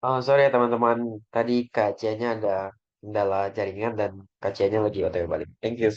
Oh, sorry ya teman-teman. Tadi kajiannya ada kendala jaringan dan kajiannya lagi OTW balik. Thank you.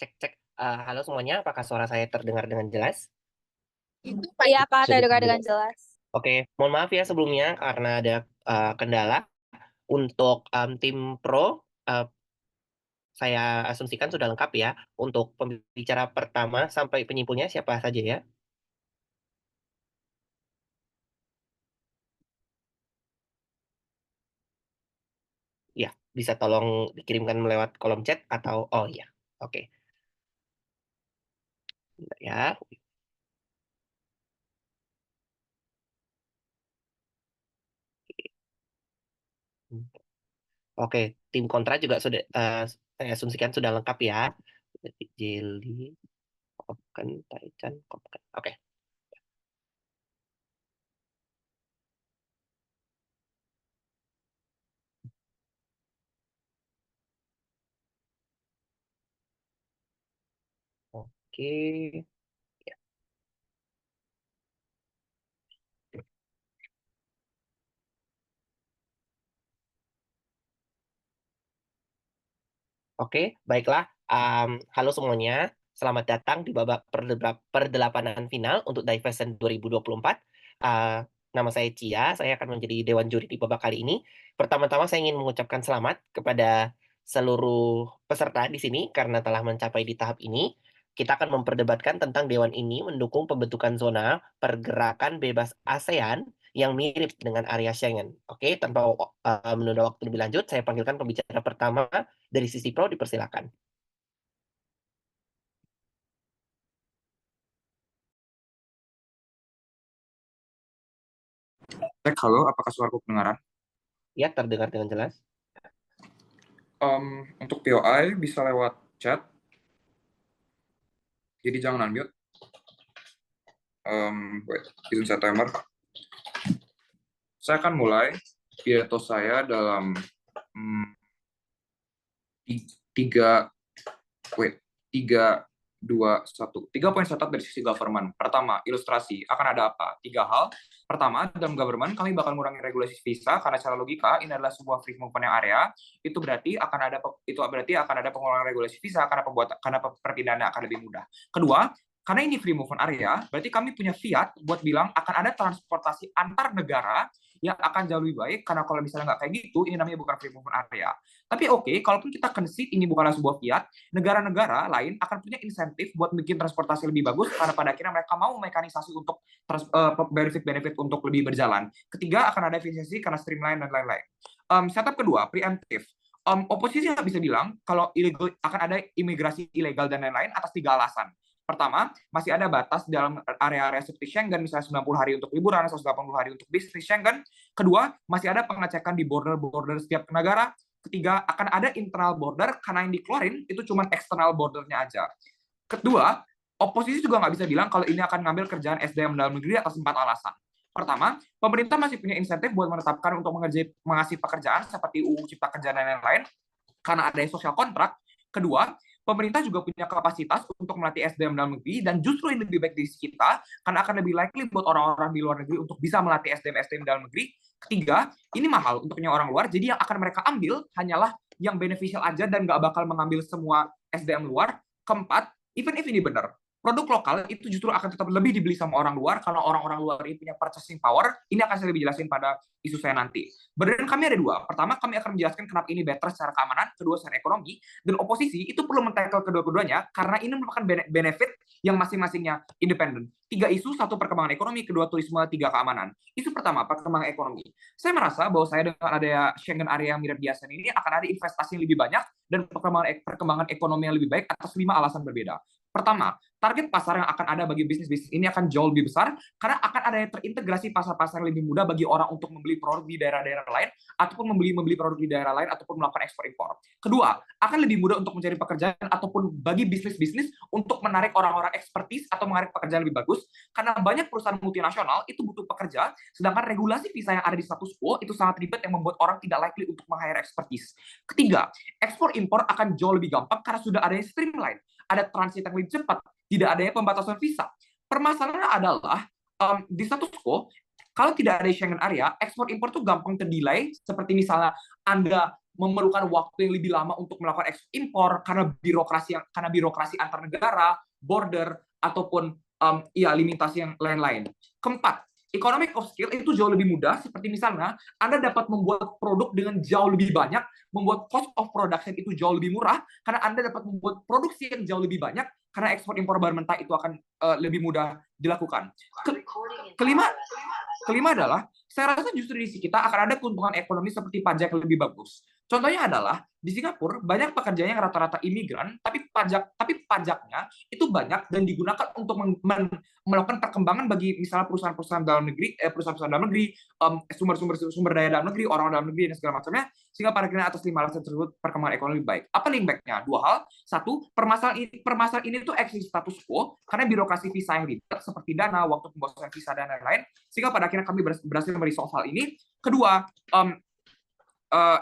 Cek cek, halo semuanya, apakah suara saya terdengar dengan jelas? Iya, Kak, Bisa terdengar dengan didengar. jelas. Oke, mohon maaf ya sebelumnya karena ada kendala untuk tim pro. eh, saya asumsikan sudah lengkap ya. Untuk pembicara pertama sampai penyimpulnya siapa saja ya? Ya, bisa tolong dikirimkan lewat kolom chat atau oh iya, oke. Bentar ya. Oke, tim kontra juga sudah saya asumsikan sudah lengkap ya. Jelly, Kopken, Taichan, Kopken. Oke. Oke. Oke, baiklah. Halo semuanya. Selamat datang di babak perdelapanan final untuk Diversen 2024. Nama saya Cia, saya akan menjadi Dewan Juri di babak kali ini. Pertama-tama saya ingin mengucapkan selamat kepada seluruh peserta di sini karena telah mencapai di tahap ini. Kita akan memperdebatkan tentang Dewan ini mendukung pembentukan zona pergerakan bebas ASEAN yang mirip dengan area Schengen. Oke, tanpa menunda waktu lebih lanjut, saya panggilkan pembicara pertama dari sisi pro dipersilakan. Cek, halo, apakah suaraku kedengaran? Ya, terdengar dengan jelas. Untuk POI bisa lewat chat, jadi jangan unmute. Wait, izin saya timer. Saya akan mulai pidato saya dalam tiga, tiga, dua, satu. 3 poin dari sisi government. Pertama, ilustrasi. Akan ada apa? 3 hal. Pertama, dalam government kami bakal mengurangi regulasi visa karena secara logika ini adalah sebuah free movement yang area. Itu berarti akan ada pengurangan regulasi visa karena perpindahannya akan lebih mudah. Kedua, karena ini free movement area, berarti kami punya fiat buat bilang akan ada transportasi antar negara yang akan jauh lebih baik, karena kalau misalnya nggak kayak gitu, ini namanya bukan free movement area. Tapi oke, kalaupun kita concede ini bukanlah sebuah fiat, negara-negara lain akan punya insentif buat bikin transportasi lebih bagus karena pada akhirnya mereka mau mekanisasi untuk benefit-benefit untuk lebih berjalan. Ketiga, akan ada efisiensi karena streamline dan lain-lain. Setup kedua, preemptive. Oposisi nggak bisa bilang kalau illegal, akan ada imigrasi ilegal dan lain-lain atas 3 alasan. Pertama, masih ada batas dalam area-area seperti Schengen, misalnya 90 hari untuk liburan, 180 hari untuk bisnis Schengen. Kedua, masih ada pengecekan di border-border setiap negara. Ketiga, akan ada internal border karena yang dikeluarin itu cuma external bordernya aja. Kedua, oposisi juga nggak bisa bilang kalau ini akan ngambil kerjaan SDM dalam negeri atas 4 alasan. Pertama, pemerintah masih punya insentif buat menetapkan untuk mengasih pekerjaan seperti UU Cipta Kerja dan lain-lain karena ada social kontrak. Kedua, pemerintah juga punya kapasitas untuk melatih SDM dalam negeri dan justru ini lebih baik di kita karena akan lebih likely buat orang-orang di luar negeri untuk bisa melatih SDM dalam negeri. Ketiga, ini mahal untuk punya orang luar, jadi yang akan mereka ambil hanyalah yang beneficial aja dan nggak bakal mengambil semua SDM luar. Keempat, even if ini benar, produk lokal itu justru akan tetap lebih dibeli sama orang luar karena orang-orang luar ini punya purchasing power. Ini akan saya lebih jelasin pada isu saya nanti. Burden kami ada dua. Pertama, kami akan menjelaskan kenapa ini better secara keamanan, kedua secara ekonomi, dan oposisi itu perlu men-tackle kedua-keduanya karena ini merupakan benefit yang masing-masingnya independen. 3 isu, 1 perkembangan ekonomi, kedua turisme, 3 keamanan. Isu pertama, perkembangan ekonomi. Saya merasa bahwa saya dengan ada Schengen area yang mirip di ASEAN ini akan ada investasi yang lebih banyak dan perkembangan ekonomi yang lebih baik atas 5 alasan berbeda. Pertama, target pasar yang akan ada bagi bisnis-bisnis ini akan jauh lebih besar karena akan ada yang terintegrasi pasar-pasar yang lebih mudah bagi orang untuk membeli produk di daerah-daerah lain ataupun membeli produk di daerah lain ataupun melakukan ekspor impor. Kedua, akan lebih mudah untuk mencari pekerjaan ataupun bagi bisnis-bisnis untuk menarik orang-orang ekspertis atau menarik pekerjaan lebih bagus karena banyak perusahaan multinasional itu butuh pekerja sedangkan regulasi visa yang ada di status quo itu sangat ribet yang membuat orang tidak likely untuk meng-hire ekspertis. Ketiga, ekspor impor akan jauh lebih gampang karena sudah ada yang streamline, ada transit yang lebih cepat, tidak adanya pembatasan visa. Permasalahannya adalah di status quo, kalau tidak ada Schengen area, ekspor impor tuh gampang terdelay, seperti misalnya Anda memerlukan waktu yang lebih lama untuk melakukan ekspor impor karena birokrasi antar negara, border ataupun limitasi yang lain-lain. Keempat, economic of scale itu jauh lebih mudah, seperti misalnya Anda dapat membuat produk dengan jauh lebih banyak, membuat cost of production itu jauh lebih murah, karena Anda dapat membuat produksi yang jauh lebih banyak, karena ekspor impor bahan mentah itu akan lebih mudah dilakukan. Kelima adalah, saya rasa justru di sisi kita akan ada keuntungan ekonomi seperti pajak yang lebih bagus. Contohnya adalah, di Singapura banyak pekerjanya yang rata-rata imigran, tapi pajaknya itu banyak dan digunakan untuk melakukan perkembangan bagi misalnya perusahaan-perusahaan dalam negeri, sumber daya dalam negeri, orang dalam negeri dan segala macamnya, sehingga pada akhirnya atas 5 alasan tersebut perkembangan ekonomi baik. Apa impact-nya? 2 hal. 1, permasalahan ini tuh eksis status quo karena birokrasi visa yang ribet seperti dana, waktu pembayaran visa dan lain-lain, sehingga pada akhirnya kami berhasil meresolve hal ini. Kedua,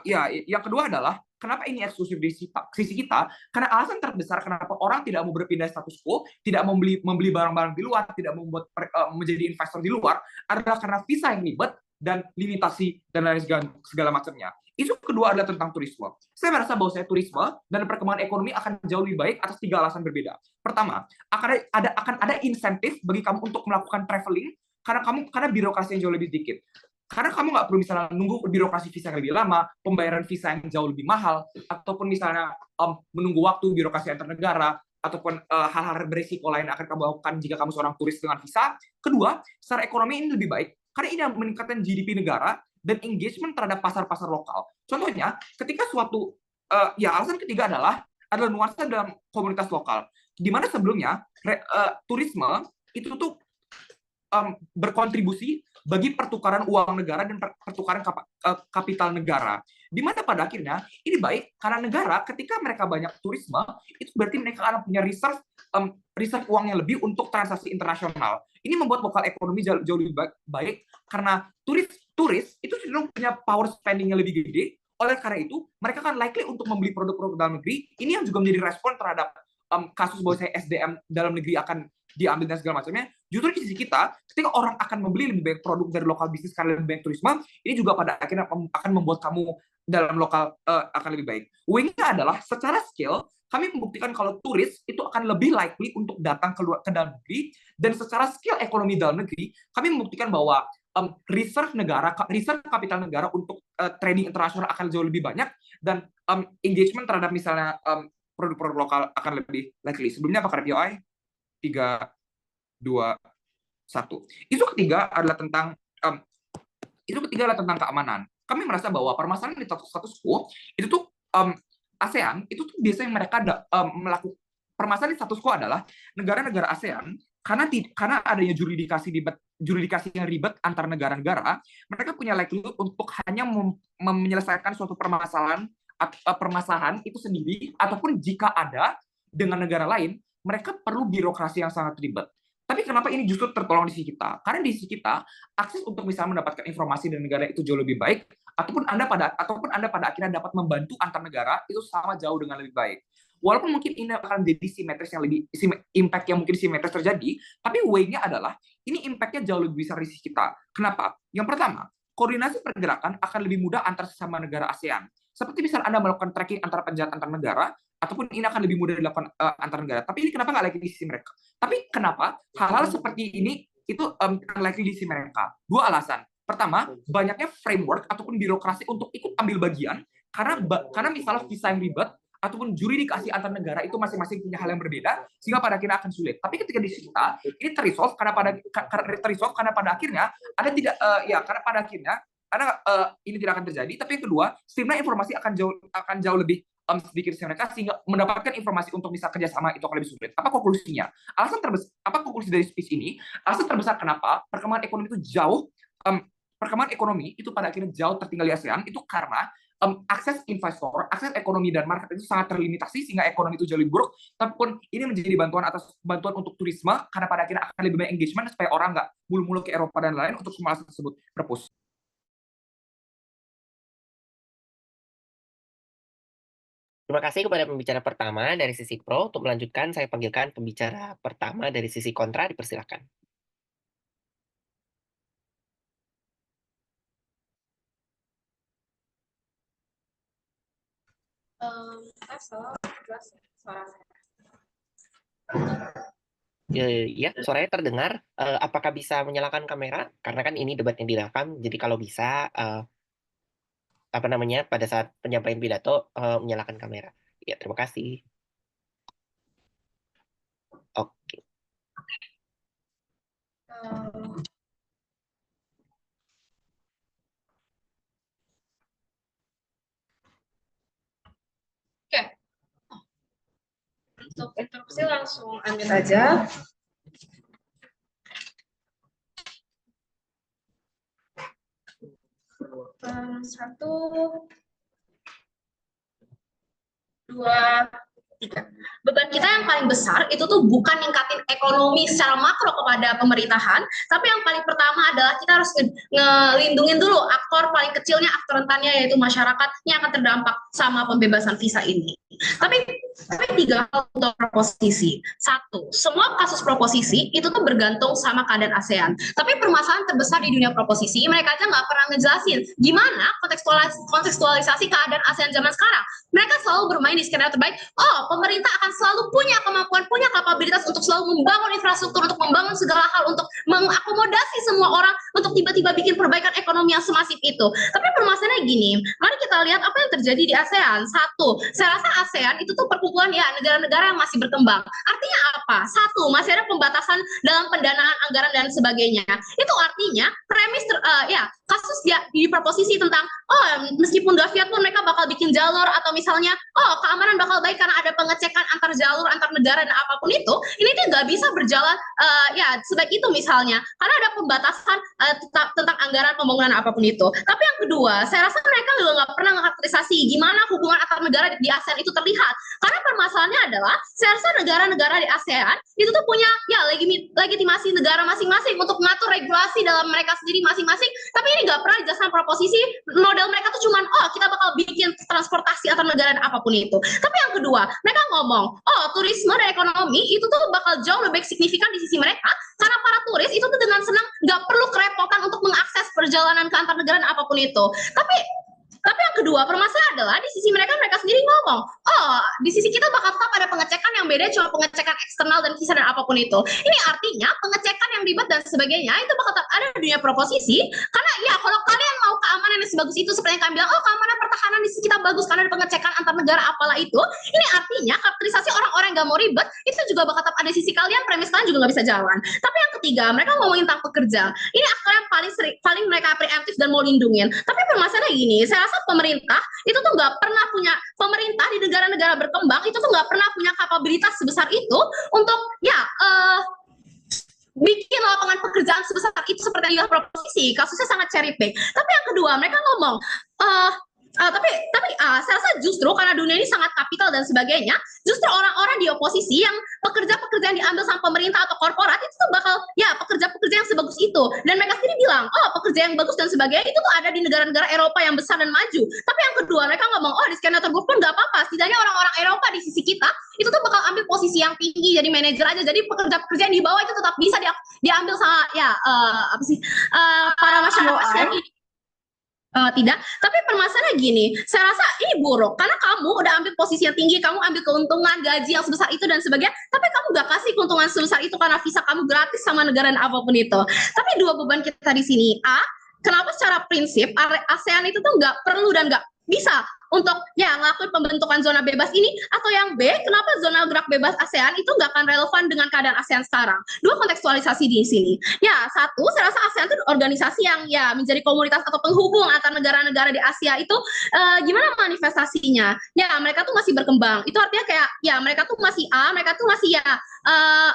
yang kedua adalah kenapa ini eksklusif di sisi kita? Karena alasan terbesar kenapa orang tidak mau berpindah status quo, tidak mau membeli barang-barang di luar, tidak membuat menjadi investor di luar, adalah karena visa yang ribet dan limitasi dan lain segala macamnya. Isu kedua adalah tentang turisme. Saya merasa bahwa turisme dan perkembangan ekonomi akan jauh lebih baik atas 3 alasan berbeda. Pertama, akan ada insentif bagi kamu untuk melakukan traveling karena birokrasi yang jauh lebih sedikit. Karena kamu nggak perlu misalnya nunggu birokrasi visa yang lebih lama, pembayaran visa yang jauh lebih mahal, ataupun misalnya menunggu waktu birokrasi antar negara, ataupun hal-hal beresiko lain akan kamu lakukan jika kamu seorang turis dengan visa. Kedua, secara ekonomi ini lebih baik, karena ini meningkatkan GDP negara dan engagement terhadap pasar-pasar lokal. Contohnya, ketika alasan ketiga adalah nuansa dalam komunitas lokal, di mana sebelumnya turisme itu tuh berkontribusi bagi pertukaran uang negara dan pertukaran kapital negara. Di mana pada akhirnya ini baik karena negara ketika mereka banyak turisme itu berarti mereka akan punya reserve uang yang lebih untuk transaksi internasional. Ini membuat lokal ekonomi jauh lebih baik karena turis itu cenderung punya power spending yang lebih gede. Oleh karena itu mereka akan likely untuk membeli produk-produk dalam negeri. Ini yang juga menjadi respon terhadap kasus bahwa SDM dalam negeri akan diambil dan segala macamnya. Justru di sisi kita, ketika orang akan membeli lebih banyak produk dari lokal bisnis karena lebih banyak turisme, ini juga pada akhirnya akan membuat kamu dalam lokal akan lebih baik. Wing-nya adalah secara skill, kami membuktikan kalau turis itu akan lebih likely untuk datang ke dalam negeri, dan secara skill ekonomi dalam negeri, kami membuktikan bahwa reserve kapital negara untuk trading internasional akan jauh lebih banyak, dan engagement terhadap misalnya produk-produk lokal akan lebih likely. Sebelumnya pakai POI 3, 2, 1. Isu ketiga adalah tentang keamanan. Kami merasa bahwa permasalahan di status quo itu tuh ASEAN itu tuh biasanya mereka melakukan permasalahan di status quo adalah negara-negara ASEAN karena adanya juridikasi yang ribet antar negara-negara, mereka punya likelihood untuk hanya menyelesaikan suatu permasalahan itu sendiri, ataupun jika ada dengan negara lain, mereka perlu birokrasi yang sangat ribet. Tapi kenapa ini justru tertolong di sisi kita? Karena di sisi kita, akses untuk misalnya mendapatkan informasi dari negara itu jauh lebih baik, ataupun Anda pada akhirnya dapat membantu antar negara itu sama jauh dengan lebih baik. Walaupun mungkin ini akan jadi simetris yang lebih impact yang mungkin simetris terjadi, tapi way-nya adalah ini impact-nya jauh lebih besar di sisi kita. Kenapa? Yang pertama, koordinasi pergerakan akan lebih mudah antar sesama negara ASEAN. Seperti misal Anda melakukan tracking antara penjahat antar negara, ataupun ini akan lebih mudah dilakukan antar negara. Tapi ini kenapa nggak likely di sisi mereka? Tapi kenapa hal-hal seperti ini itu likely di sisi mereka? Dua alasan. Pertama, banyaknya framework ataupun birokrasi untuk ikut ambil bagian karena misalnya visa yang ribet ataupun juridikasi antar negara itu masing-masing punya hal yang berbeda, sehingga pada akhirnya akan sulit. Tapi ketika di sisi kita, ini terresolve karena pada akhirnya ada tidak ini tidak akan terjadi. Tapi yang kedua, streamline informasi akan jauh lebih sedikit mereka, sehingga mendapatkan informasi untuk bisa kerjasama itu akan lebih sulit. Apa konklusinya? Apa konklusi dari speech ini? Alasan terbesar kenapa perkembangan ekonomi itu pada akhirnya jauh tertinggal di ASEAN itu karena akses investor, akses ekonomi dan market itu sangat terlimitasi, sehingga ekonomi itu jauh lebih buruk. Tapi pun ini menjadi bantuan untuk turisme, karena pada akhirnya akan lebih banyak engagement supaya orang nggak mulu-mulu ke Eropa dan lain untuk semua alasan tersebut. Perpus. Terima kasih kepada pembicara pertama dari sisi pro. Untuk melanjutkan, saya panggilkan pembicara pertama dari sisi kontra, dipersilakan. Ya, suaranya terdengar. Apakah bisa menyalakan kamera? Karena kan ini debat yang direkam, jadi kalau bisa, pada saat penyampaian pidato, menyalakan kamera. Ya, terima kasih. Oke. Untuk interupsi langsung ambil aja. Satu, dua, tiga. Beban kita yang paling besar itu tuh bukan ningkatin ekonomi secara makro kepada pemerintahan, tapi yang paling pertama adalah kita harus ngelindungin dulu aktor paling kecilnya, aktor rentannya, yaitu masyarakat yang akan terdampak sama pembebasan visa ini. Tapi 3 hal untuk proposisi. 1, semua kasus proposisi itu tuh bergantung sama keadaan ASEAN. Tapi permasalahan terbesar di dunia proposisi, mereka aja nggak pernah ngejelasin gimana kontekstualisasi keadaan ASEAN zaman sekarang. Mereka selalu bermain di skenario terbaik. Pemerintah akan selalu punya kemampuan, punya kapabilitas untuk selalu membangun infrastruktur, untuk membangun segala hal, untuk mengakomodasi semua orang, untuk tiba-tiba bikin perbaikan ekonomi yang semasif itu. Tapi permasalahannya gini, mari kita lihat apa yang terjadi di ASEAN. 1, saya rasa ASEAN itu tuh perkumpulan ya negara-negara yang masih berkembang. Artinya apa? 1, masih ada pembatasan dalam pendanaan anggaran dan sebagainya. Itu artinya premis kasus di proposisi tentang meskipun nggak fiat pun mereka bakal bikin jalur, atau misalnya keamanan bakal baik karena ada pengecekan antar jalur antar negara dan apapun itu, ini tuh nggak bisa berjalan sebaik itu misalnya, karena ada pembatasan tentang anggaran pembangunan apapun itu. Tapi yang kedua, saya rasa mereka juga nggak pernah mengkarakterisasi gimana hubungan antar negara di ASEAN itu terlihat, karena permasalahannya adalah saya rasa negara-negara di ASEAN itu tuh punya legitimasi negara masing-masing untuk mengatur regulasi dalam mereka sendiri masing-masing, tapi ini nggak pernah dijelaskan proposisi. Model mereka tuh cuman kita bakal bikin transportasi antar negara dan apapun itu. Tapi yang kedua, mereka ngomong turisme dan ekonomi itu tuh bakal jauh lebih signifikan di sisi mereka, karena para turis itu tuh dengan senang nggak perlu kerepotan untuk mengakses perjalanan ke antar negara dan apapun itu. Tapi yang kedua, permasalahan adalah di sisi mereka sendiri ngomong, di sisi kita bakal tetap ada pengecekan yang beda, cuma pengecekan eksternal dan visa dan apapun itu. Ini artinya pengecekan yang ribet dan sebagainya itu bakal tetap ada di dunia proposisi, karena ya kalau kalian mau keamanan yang sebagus itu, seperti yang kalian bilang, keamanan pertahanan di sisi kita bagus karena ada pengecekan antar negara apalah itu, ini artinya karakterisasi orang-orang yang gak mau ribet itu juga bakal tetap ada di sisi kalian, premis kalian juga gak bisa jalan. Tapi yang ketiga, mereka ngomongin tentang pekerja. Ini aktor yang paling mereka preemptif dan mau lindungin. Tapi permasalahannya gini, saya rasa pemerintah itu tuh nggak pernah punya, pemerintah di negara-negara berkembang itu tuh nggak pernah punya kapabilitas sebesar itu untuk bikin lapangan pekerjaan sebesar itu seperti yang proposisi. Kasusnya sangat cherry pick. Tapi yang kedua, mereka ngomong tapi saya rasa justru karena dunia ini sangat kapital dan sebagainya, justru orang-orang di oposisi yang pekerja-pekerja yang diambil sama pemerintah atau korporat itu tuh bakal pekerja-pekerja yang sebagus itu, dan mereka sendiri bilang pekerja yang bagus dan sebagainya itu tuh ada di negara-negara Eropa yang besar dan maju. Tapi yang kedua, mereka ngomong di skenario terburuk pun nggak apa-apa, setidaknya orang-orang Eropa di sisi kita itu tuh bakal ambil posisi yang tinggi jadi manajer aja, jadi pekerja-pekerja yang di bawah itu tetap bisa diambil sama para masyarakat ini. Tidak, tapi permasalahannya gini, saya rasa ini buruk karena kamu udah ambil posisi yang tinggi, kamu ambil keuntungan gaji yang sebesar itu dan sebagainya, tapi kamu gak kasih keuntungan sebesar itu karena visa kamu gratis sama negara dan apapun itu. Tapi dua beban kita di sini, A, kenapa secara prinsip ASEAN itu tuh nggak perlu dan nggak bisa untuk ya ngelakuin pembentukan zona bebas ini, atau yang B, kenapa zona gerak bebas ASEAN itu nggak akan relevan dengan keadaan ASEAN sekarang. Dua kontekstualisasi di sini. Ya, satu, saya rasa ASEAN itu organisasi yang ya menjadi komunitas atau penghubung antar negara-negara di Asia itu gimana manifestasinya? Ya, mereka tuh masih berkembang. Itu artinya kayak ya mereka tuh masih mereka tuh masih ya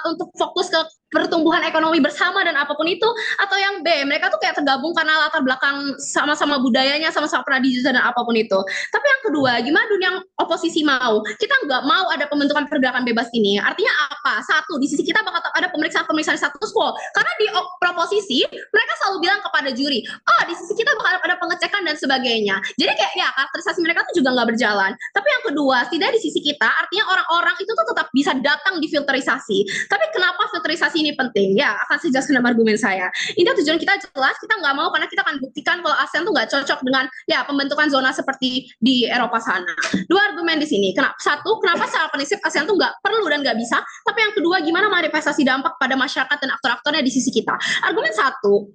untuk fokus ke pertumbuhan ekonomi bersama dan apapun itu, atau yang B, mereka tuh kayak tergabung karena latar belakang sama-sama budayanya, sama-sama pernah dijajah dan apapun itu. Tapi yang kedua, gimana dunia oposisi mau? Kita nggak mau ada pembentukan pergerakan bebas ini. Artinya apa? Satu, di sisi kita bakal ada pemeriksaan-pemeriksaan status quo. Karena di proposisi, mereka selalu bilang kepada juri, oh di sisi kita bakal ada pengecekan dan sebagainya. Jadi kayak ya karakterisasi mereka tuh juga nggak berjalan. Tapi yang kedua, setidaknya di sisi kita, artinya orang-orang itu tuh tetap bisa datang di filterisasi. Tapi kenapa filterisasi ini penting? Ya, akan saya jelaskan dalam argumen saya. Ini tujuan kita jelas, kita nggak mau karena kita akan buktikan kalau ASEAN tuh nggak cocok dengan ya pembentukan zona seperti di Eropa sana. Dua argumen di sini. Satu, kenapa secara prinsip ASEAN tuh nggak perlu dan nggak bisa. Tapi yang kedua, gimana manifestasi dampak pada masyarakat dan aktor-aktornya di sisi kita. Argumen satu,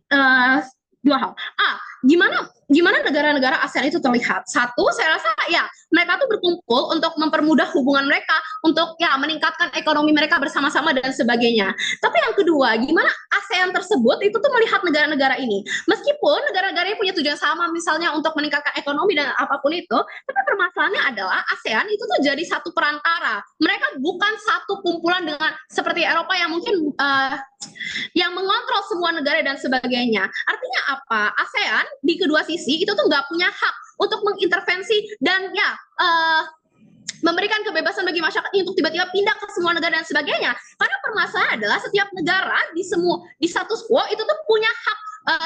dua hal. Gimana negara-negara ASEAN itu terlihat? Satu, saya rasa ya mereka tuh berkumpul untuk mempermudah hubungan mereka, untuk ya meningkatkan ekonomi mereka bersama-sama dan sebagainya. Tapi yang kedua, gimana ASEAN tersebut itu tuh melihat negara-negara ini? Meskipun negara-negara ini punya tujuan sama, misalnya untuk meningkatkan ekonomi dan apapun itu, tapi permasalahannya adalah ASEAN itu tuh jadi satu perantara. Mereka bukan satu kumpulan dengan seperti Eropa yang mungkin yang mengontrol semua negara dan sebagainya. Artinya apa? ASEAN di kedua sisi itu tuh nggak punya hak untuk mengintervensi dan ya memberikan kebebasan bagi masyarakat untuk tiba-tiba pindah ke semua negara dan sebagainya. Karena permasalahan adalah setiap negara di status quo itu tuh punya hak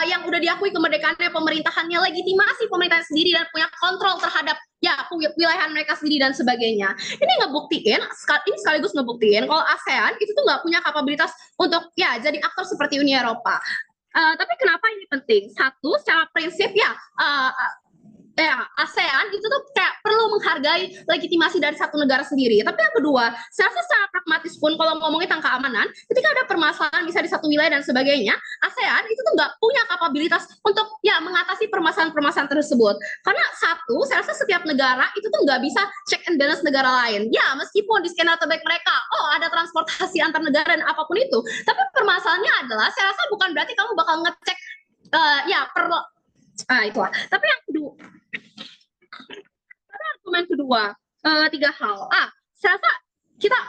yang udah diakui kemerdekaannya, pemerintahannya, legitimasi pemerintahan sendiri dan punya kontrol terhadap ya wilayah mereka sendiri dan sebagainya. Ini sekaligus ngebuktiin kalau ASEAN itu tuh nggak punya kapabilitas untuk ya jadi aktor seperti Uni Eropa. Tapi kenapa ini penting? Satu, secara prinsip ya ASEAN itu tuh kayak perlu menghargai legitimasi dari satu negara sendiri. Tapi yang kedua, saya rasa secara pragmatis pun kalau ngomongin tentang keamanan, ketika ada permasalahan bisa di satu wilayah dan sebagainya, ASEAN itu tuh nggak punya kapabilitas untuk ya mengatasi permasalahan-permasalahan tersebut. Karena satu, saya rasa setiap negara itu tuh nggak bisa check and balance negara lain. Ya, meskipun di skenario terbaik mereka, ada transportasi antar negara dan apapun itu. Tapi permasalahannya adalah, saya rasa bukan berarti kamu bakal ngecek itulah. Tapi yang kedua, argumen kedua, tiga hal. Saya rasa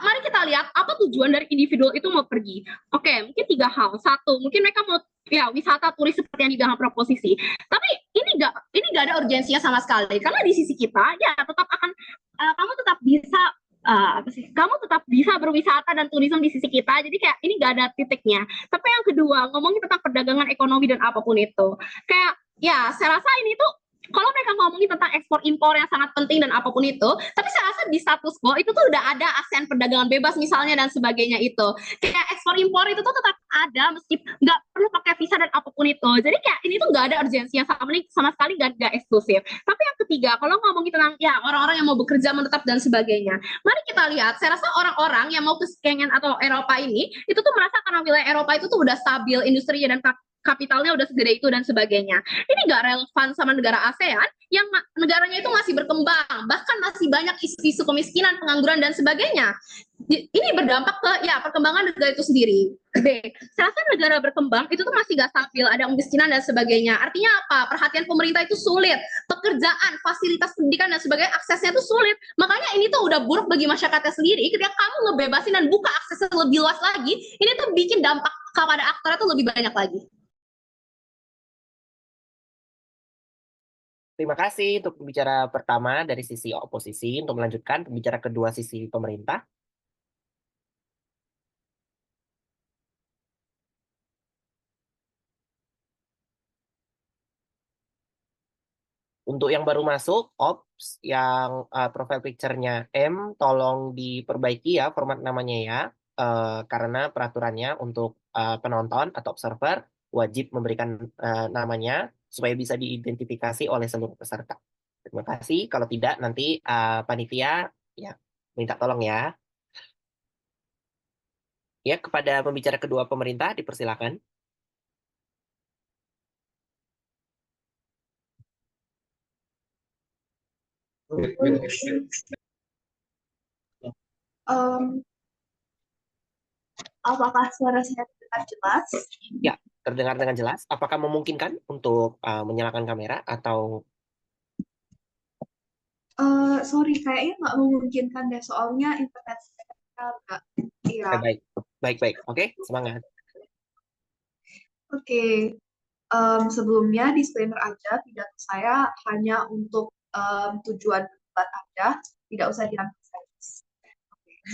mari kita lihat apa tujuan dari individu itu mau pergi. Oke, mungkin tiga hal. Satu, mungkin mereka mau ya wisata turis seperti yang dibilang proposisi. Tapi ini nggak ada urgensinya sama sekali. Karena di sisi kita ya tetap akan kamu tetap bisa kamu tetap bisa berwisata dan turisme di sisi kita. Jadi kayak ini nggak ada titiknya. Tapi yang kedua, ngomongin tentang perdagangan ekonomi dan apapun itu. Kayak ya saya rasa ini tuh kalau mereka ngomongin tentang ekspor impor yang sangat penting dan apapun itu, tapi saya rasa di status quo itu tuh udah ada ASEAN perdagangan bebas misalnya dan sebagainya itu. Kayak ekspor impor itu tuh tetap ada meski nggak perlu pakai visa dan apapun itu. Jadi kayak ini tuh nggak ada urgensinya sama sekali nggak eksklusif. Tapi yang ketiga, kalau ngomongin tentang ya orang-orang yang mau bekerja menetap dan sebagainya, mari kita lihat. Saya rasa orang-orang yang mau ke Schengen atau Eropa ini itu tuh merasa karena wilayah Eropa itu tuh udah stabil industrinya dan kapitalnya udah segede itu dan sebagainya. Ini nggak relevan sama negara ASEAN yang negaranya itu masih berkembang, bahkan masih banyak isu-isu kemiskinan, pengangguran dan sebagainya. Ini berdampak ke ya perkembangan negara itu sendiri. B, saya rasa negara berkembang itu tuh masih nggak stabil, ada kemiskinan dan sebagainya. Artinya apa? Perhatian pemerintah itu sulit, pekerjaan, fasilitas pendidikan dan sebagainya aksesnya itu sulit. Makanya ini tuh udah buruk bagi masyarakatnya sendiri. Ketika kamu ngebebasin dan buka aksesnya lebih luas lagi, ini tuh bikin dampak kepada aktornya tuh lebih banyak lagi. Terima kasih untuk pembicara pertama dari sisi oposisi. Untuk melanjutkan pembicara kedua sisi pemerintah. Untuk yang baru masuk, Ops, yang profile picture-nya M, tolong diperbaiki ya format namanya ya. Karena peraturannya untuk penonton atau observer wajib memberikan namanya supaya bisa diidentifikasi oleh seluruh peserta. Terima kasih. Kalau tidak, nanti panitia ya minta tolong ya. Ya, kepada pembicara kedua pemerintah, dipersilakan. Apakah suara saya terdengar jelas? Ya, terdengar dengan jelas. Apakah memungkinkan untuk menyalakan kamera atau... Sorry, kayaknya nggak memungkinkan deh, soalnya internet saya nggak. Iya. Baik, baik, baik. Oke, semangat. Oke. Sebelumnya disclaimer aja, pidato saya hanya untuk tujuan debat aja, tidak usah diambil serius.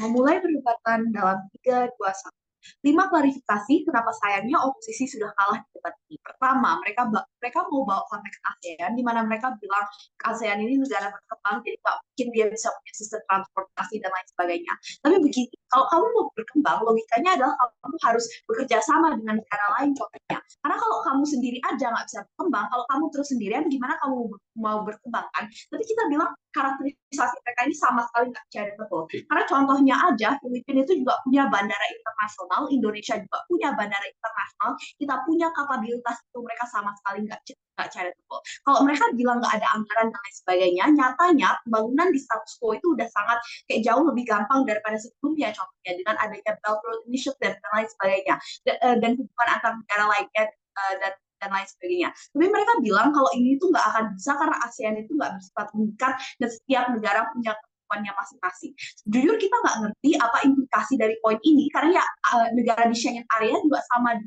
Memulai perdebatan dalam 3, 2, 1. 5 klarifikasi kenapa sayangnya oposisi sudah kalah di debat ini. Pertama, mereka mau bawa konteks ASEAN, di mana mereka bilang ASEAN ini negara berkembang, jadi nggak mungkin dia bisa punya sistem transportasi dan lain sebagainya. Tapi begini, kalau kamu mau berkembang, logikanya adalah kamu harus bekerja sama dengan negara lain contohnya. Karena kalau kamu sendiri aja nggak bisa berkembang, kalau kamu terus sendirian, gimana kamu mau berkembang kan? Tapi kita bilang karakterisasi mereka ini sama sekali nggak betul. Karena contohnya aja, Filipina itu juga punya bandara internasional, Indonesia juga punya bandara internasional, kita punya kapabilitas itu, mereka sama sekali nggak charitable. Kalau mereka bilang nggak ada anggaran dan lain sebagainya, nyatanya pembangunan di status quo itu udah sangat kayak jauh lebih gampang daripada sebelumnya, contohnya dengan adanya Belt Road Initiative dan lain sebagainya, dan hubungan antar negara lainnya dan lain sebagainya. Tapi mereka bilang kalau ini tuh nggak akan bisa karena ASEAN itu nggak bersifat mengikat dan setiap negara punya ketentuannya masing-masing. Jujur kita nggak ngerti apa implikasi dari poin ini karena ya negara di Schengen area juga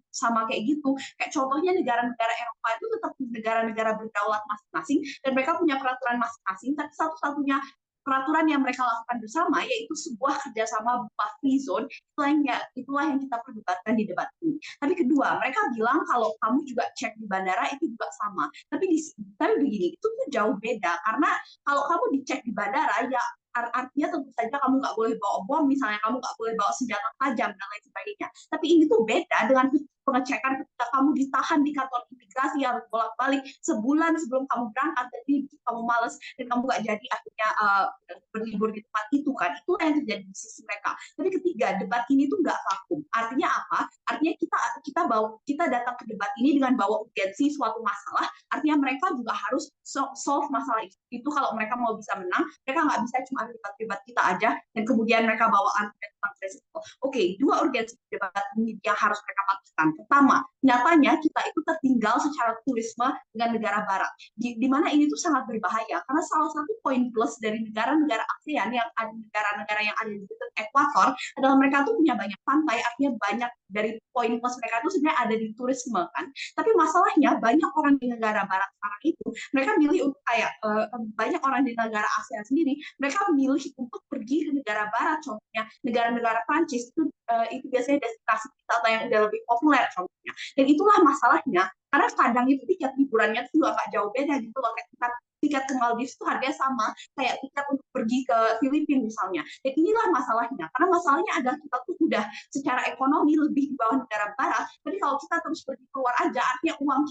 sama kayak gitu. Kayak contohnya negara-negara Eropa itu tetap negara-negara berdaulat masing-masing dan mereka punya peraturan masing-masing. Tapi satu-satunya peraturan yang mereka lakukan bersama yaitu sebuah kerjasama berupa free zone. Itulah yang kita perdebatkan di debat ini. Tapi kedua, mereka bilang kalau kamu juga cek di bandara itu juga sama. Tapi begini, itu tuh jauh beda karena kalau kamu dicek di bandara ya artinya tentu saja kamu nggak boleh bawa bom, misalnya kamu nggak boleh bawa senjata tajam dan lain sebagainya. Tapi ini tuh beda dengan pengecekan ketika kamu ditahan di kantor imigrasi harus bolak-balik sebulan sebelum kamu berangkat, jadi kamu males dan kamu nggak jadi akhirnya berlibur di tempat itu kan. Itulah yang terjadi di sisi mereka. Tapi ketiga, debat ini tuh nggak vakum. Artinya apa? Artinya kita datang ke debat ini dengan bawa urgensi suatu masalah. Artinya mereka juga harus solve masalah itu. Kalau mereka mau bisa menang, mereka nggak bisa cuma debat kita aja dan kemudian mereka bawa argumen tentang resiko. Oke, dua urgensi debat ini yang harus mereka patuhkan. Pertama, nyatanya kita itu tertinggal secara turisme dengan negara barat. Di mana ini tuh sangat berbahaya karena salah satu poin plus dari negara-negara ASEAN yang ada negara-negara yang ada di dekat ekuator adalah mereka tuh punya banyak pantai, artinya banyak dari poin plus mereka itu sebenarnya ada di turisme kan. Tapi masalahnya banyak orang di negara barat sekarang itu mereka milih untuk kayak banyak orang di negara ASEAN sendiri mereka milih untuk pergi ke negara barat, contohnya negara-negara Prancis itu biasanya destinasi wisata yang udah lebih populer contohnya. Dan itulah masalahnya karena kadang itu tiket liburannya itu juga gak jauh beda gitu loh, kayak tiket ke Maldives itu harganya sama kayak tiket untuk pergi ke Filipina misalnya. Dan inilah masalahnya, karena masalahnya adalah kita tuh udah secara ekonomi lebih di bawah negara barat, tapi kalau kita terus pergi keluar aja, artinya uang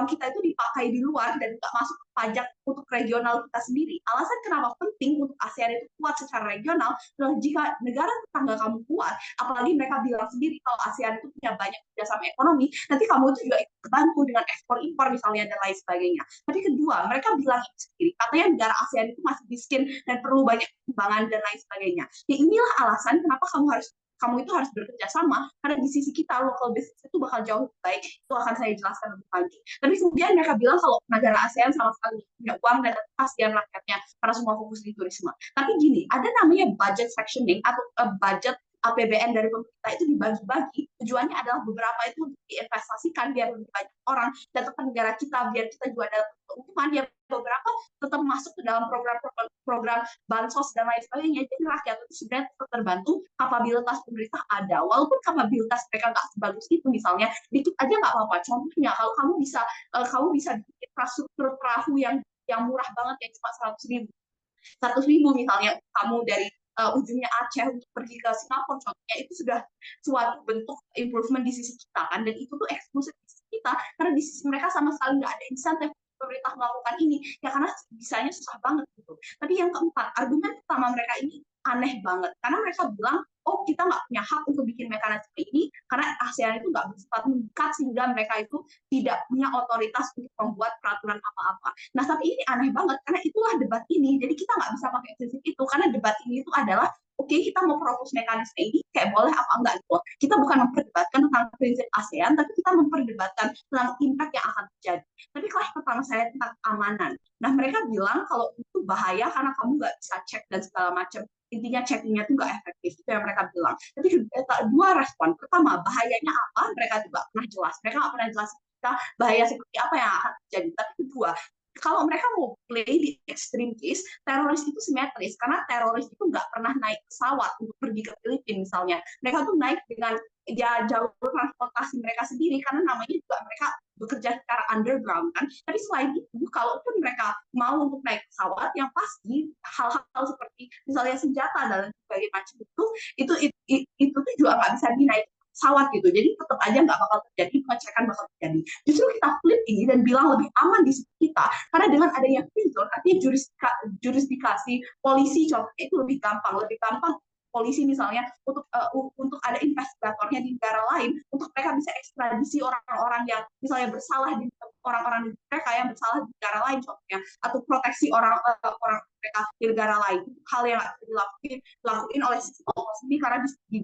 kita itu dipakai di luar dan nggak masuk ke pajak untuk regional kita sendiri. Alasan kenapa penting untuk ASEAN itu kuat secara regional adalah jika negara tetangga kamu kuat, apalagi mereka bilang sendiri kalau ASEAN itu punya banyak kerjasama ekonomi, nanti kamu itu juga ikut bantu dengan ekspor impor misalnya dan lain sebagainya. Tapi kedua, mereka bilang sendiri, katanya negara ASEAN itu masih miskin dan perlu banyak pengembangan dan lain sebagainya. Ya inilah alasan kenapa kamu itu harus bekerja sama, karena di sisi kita local business itu bakal jauh lebih baik. Itu akan saya jelaskan lebih lanjut. Tapi kemudian mereka bilang kalau negara ASEAN sama sekali punya uang dan kasihan rakyatnya karena semua fokus di turisme. Tapi gini, ada namanya budget sectioning atau budget APBN dari pemerintah itu dibagi-bagi. Tujuannya adalah beberapa itu diinvestasikan biar lebih banyak orang datang ke negara kita, biar kita juga ada keuntungan, biar beberapa tetap masuk ke dalam program bansos dan lain sebagainya. Jadi rakyat itu sebenarnya tetap terbantu, kapabilitas pemerintah ada. Walaupun kapabilitas mereka nggak sebagus itu, misalnya dikit aja nggak apa-apa. Contohnya kalau kamu bisa bikin infrastruktur perahu yang murah banget yang cuma 100.000 misalnya, kamu dari ujungnya Aceh untuk pergi ke Singapura contohnya, itu sudah suatu bentuk improvement di sisi kita kan, dan itu tuh eksklusif kita, karena di sisi mereka sama sekali nggak ada insentif pemerintah melakukan ini, ya karena bisanya susah banget gitu. Tapi yang keempat, argumen pertama mereka ini aneh banget, karena mereka bilang, oh kita nggak punya hak untuk bikin mekanisme ini, karena ASEAN itu nggak bersifat mengikat sehingga mereka itu tidak punya otoritas untuk membuat peraturan apa-apa. Nah tapi ini aneh banget, karena itulah debat ini, jadi kita nggak bisa pakai prinsip itu, karena debat ini itu adalah oke, kita mau propose mekanisme ini kayak boleh apa enggak gitu. Kita bukan memperdebatkan tentang prinsip ASEAN, tapi kita memperdebatkan tentang impact yang akan terjadi. Tapi kelas pertama saya tentang keamanan. Nah mereka bilang kalau itu bahaya karena kamu nggak bisa cek dan segala macam. Intinya checkingnya itu nggak efektif, itu yang mereka bilang. Tapi dua respon. Pertama, bahayanya apa? Mereka juga pernah jelas. Mereka nggak pernah jelas kita bahaya seperti apa yang akan terjadi. Tapi kedua, kalau mereka mau play di extreme case, teroris itu simetris, karena teroris itu nggak pernah naik pesawat untuk pergi ke Filipina misalnya. Mereka tuh naik dengan ya jalur transportasi mereka sendiri, karena namanya juga mereka bekerja secara underground kan. Tapi selain itu, kalaupun mereka mau untuk naik pesawat, yang pasti hal-hal seperti misalnya senjata dan sebagainya macam itu tuh juga nggak bisa dinaik pesawat gitu, jadi tetap aja nggak bakal terjadi, pengecekan bakal terjadi. Justru kita flip ini dan bilang lebih aman di sisi kita, karena dengan adanya free zone, artinya jurisdikasi polisi contohnya itu lebih gampang polisi misalnya untuk ada investigatornya di negara lain, untuk mereka bisa ekstradisi orang-orang yang misalnya bersalah di orang-orang mereka yang bersalah di negara lain contohnya, atau proteksi orang mereka di negara lain, hal yang harus dilakuin oleh sisi sendiri, karena di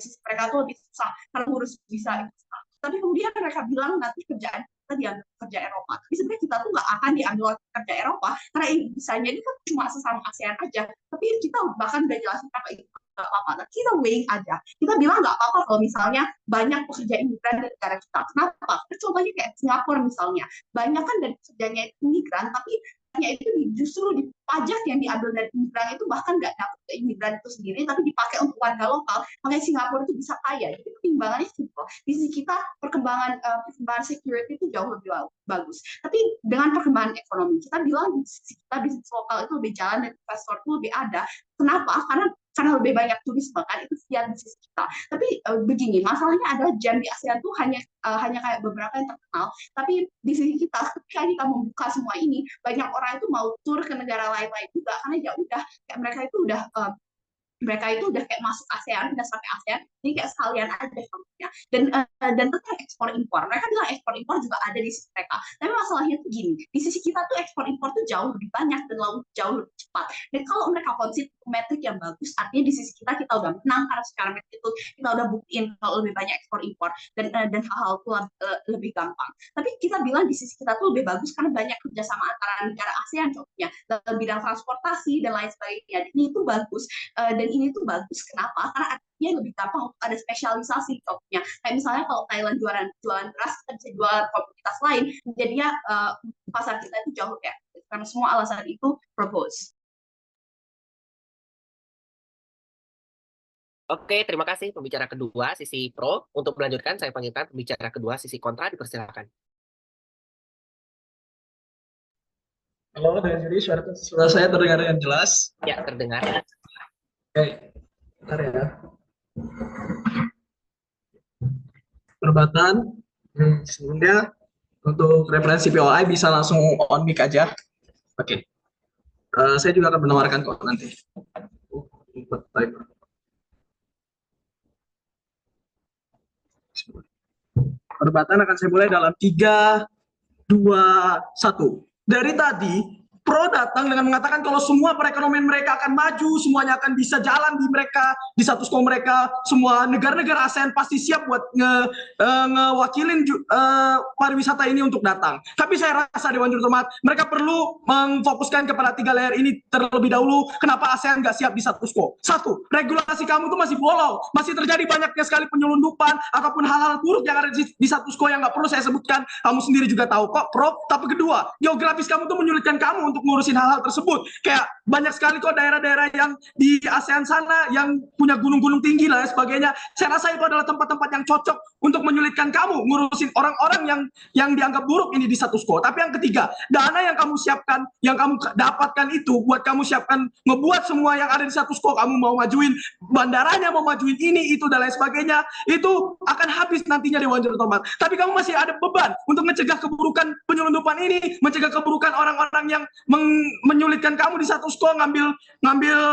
sisi mereka tuh lebih susah karena ngurus visa itu. Tapi kemudian mereka bilang nanti kerjaan kita diambil kerja Eropa. Tapi sebenarnya kita tuh nggak akan diambil kerja Eropa karena bisanya ini kan cuma sesama ASEAN aja. Tapi kita bahkan udah jelasin apa itu nggak apa-apa. Nah, kita weighing aja. Kita bilang nggak apa-apa kalau misalnya banyak pekerja imigran dari negara kita. Kenapa? Contohnya kayak Singapura misalnya. Banyak kan dari pekerjanya imigran, tapi itu justru di pajak yang diambil dari imigran itu bahkan nggak dapat ke imigran itu sendiri, tapi dipakai untuk warga lokal. Makanya Singapura itu bisa kaya. Jadi pertimbangannya simpel. Di sisi kita perkembangan security itu jauh lebih bagus. Tapi dengan perkembangan ekonomi, kita bilang di sisi kita bisnis lokal itu lebih jalan dan investor itu lebih ada. Kenapa? Karena lebih banyak turis, bahkan itu sekian di sisi kita. Tapi begini, masalahnya adalah jam di ASEAN itu hanya kayak beberapa yang terkenal. Tapi di sisi kita, ketika kita membuka semua ini, banyak orang itu mau tur ke negara lain-lain juga, karena ya udah kayak mereka itu udah kayak masuk ASEAN, udah sampai ASEAN, jadi kayak sekalian aja contohnya. Dan tentang ekspor impor, mereka bilang ekspor impor juga ada di sisi mereka. Tapi masalahnya tuh gini, di sisi kita tuh ekspor impor tuh jauh lebih banyak dan jauh lebih cepat. Dan kalau mereka konsisten metrik yang bagus, artinya di sisi kita udah menang karena secara metrik itu kita udah buktiin kalau lebih banyak ekspor impor dan hal-hal itu lebih gampang. Tapi kita bilang di sisi kita tuh lebih bagus karena banyak kerjasama antara negara ASEAN contohnya dalam bidang transportasi dan lain sebagainya. Ini itu bagus dan ini tuh bagus. Kenapa? Karena artinya lebih gampang untuk ada spesialisasi contohnya. Kayak misalnya kalau Thailand jualan beras, kita bisa jual komoditas lain. Jadinya pasar kita itu jauh ya. Karena semua alasan itu propose. Oke, terima kasih pembicara kedua sisi pro. Untuk melanjutkan, saya panggilkan pembicara kedua sisi kontra, dipersilakan. Halo, dengan Yuri, suara saya terdengar dengan jelas? Ya, terdengar. Oke, bentar ya. Perdebatan, sebelumnya untuk referensi POI bisa langsung on mic aja. Oke, saya juga akan menawarkan kok nanti. Perdebatan akan saya mulai dalam 3, 2, 1. Dari tadi pro datang dengan mengatakan kalau semua perekonomian mereka akan maju, semuanya akan bisa jalan di mereka, di status quo mereka, semua negara-negara ASEAN pasti siap buat ngewakilin pariwisata ini untuk datang. Tapi saya rasa Dewan Juru Hormat, mereka perlu memfokuskan kepada 3 layer ini terlebih dahulu. Kenapa ASEAN nggak siap di status quo? 1, regulasi kamu itu masih bolong, masih terjadi banyaknya sekali penyelundupan ataupun hal-hal buruk yang ada di status quo yang nggak perlu saya sebutkan. Kamu sendiri juga tahu kok, Prof. Tapi kedua, geografis kamu tuh menyulitkan kamu untuk ngurusin hal-hal tersebut. Kayak banyak sekali kok daerah-daerah yang di ASEAN sana yang punya gunung-gunung tinggi lah dan sebagainya. Saya rasa itu adalah tempat-tempat yang cocok untuk menyulitkan kamu ngurusin orang-orang yang dianggap buruk ini di status quo. Tapi yang ketiga, dana yang kamu siapkan, yang kamu dapatkan itu buat kamu siapkan ngebuat semua yang ada di status quo, kamu mau majuin bandaranya, mau majuin ini, itu, dan lain sebagainya, itu akan habis nantinya Dewan Juru Terhormat. Tapi kamu masih ada beban untuk mencegah keburukan penyelundupan ini, mencegah keburukan orang-orang yang menyulitkan kamu di status quo, ngambil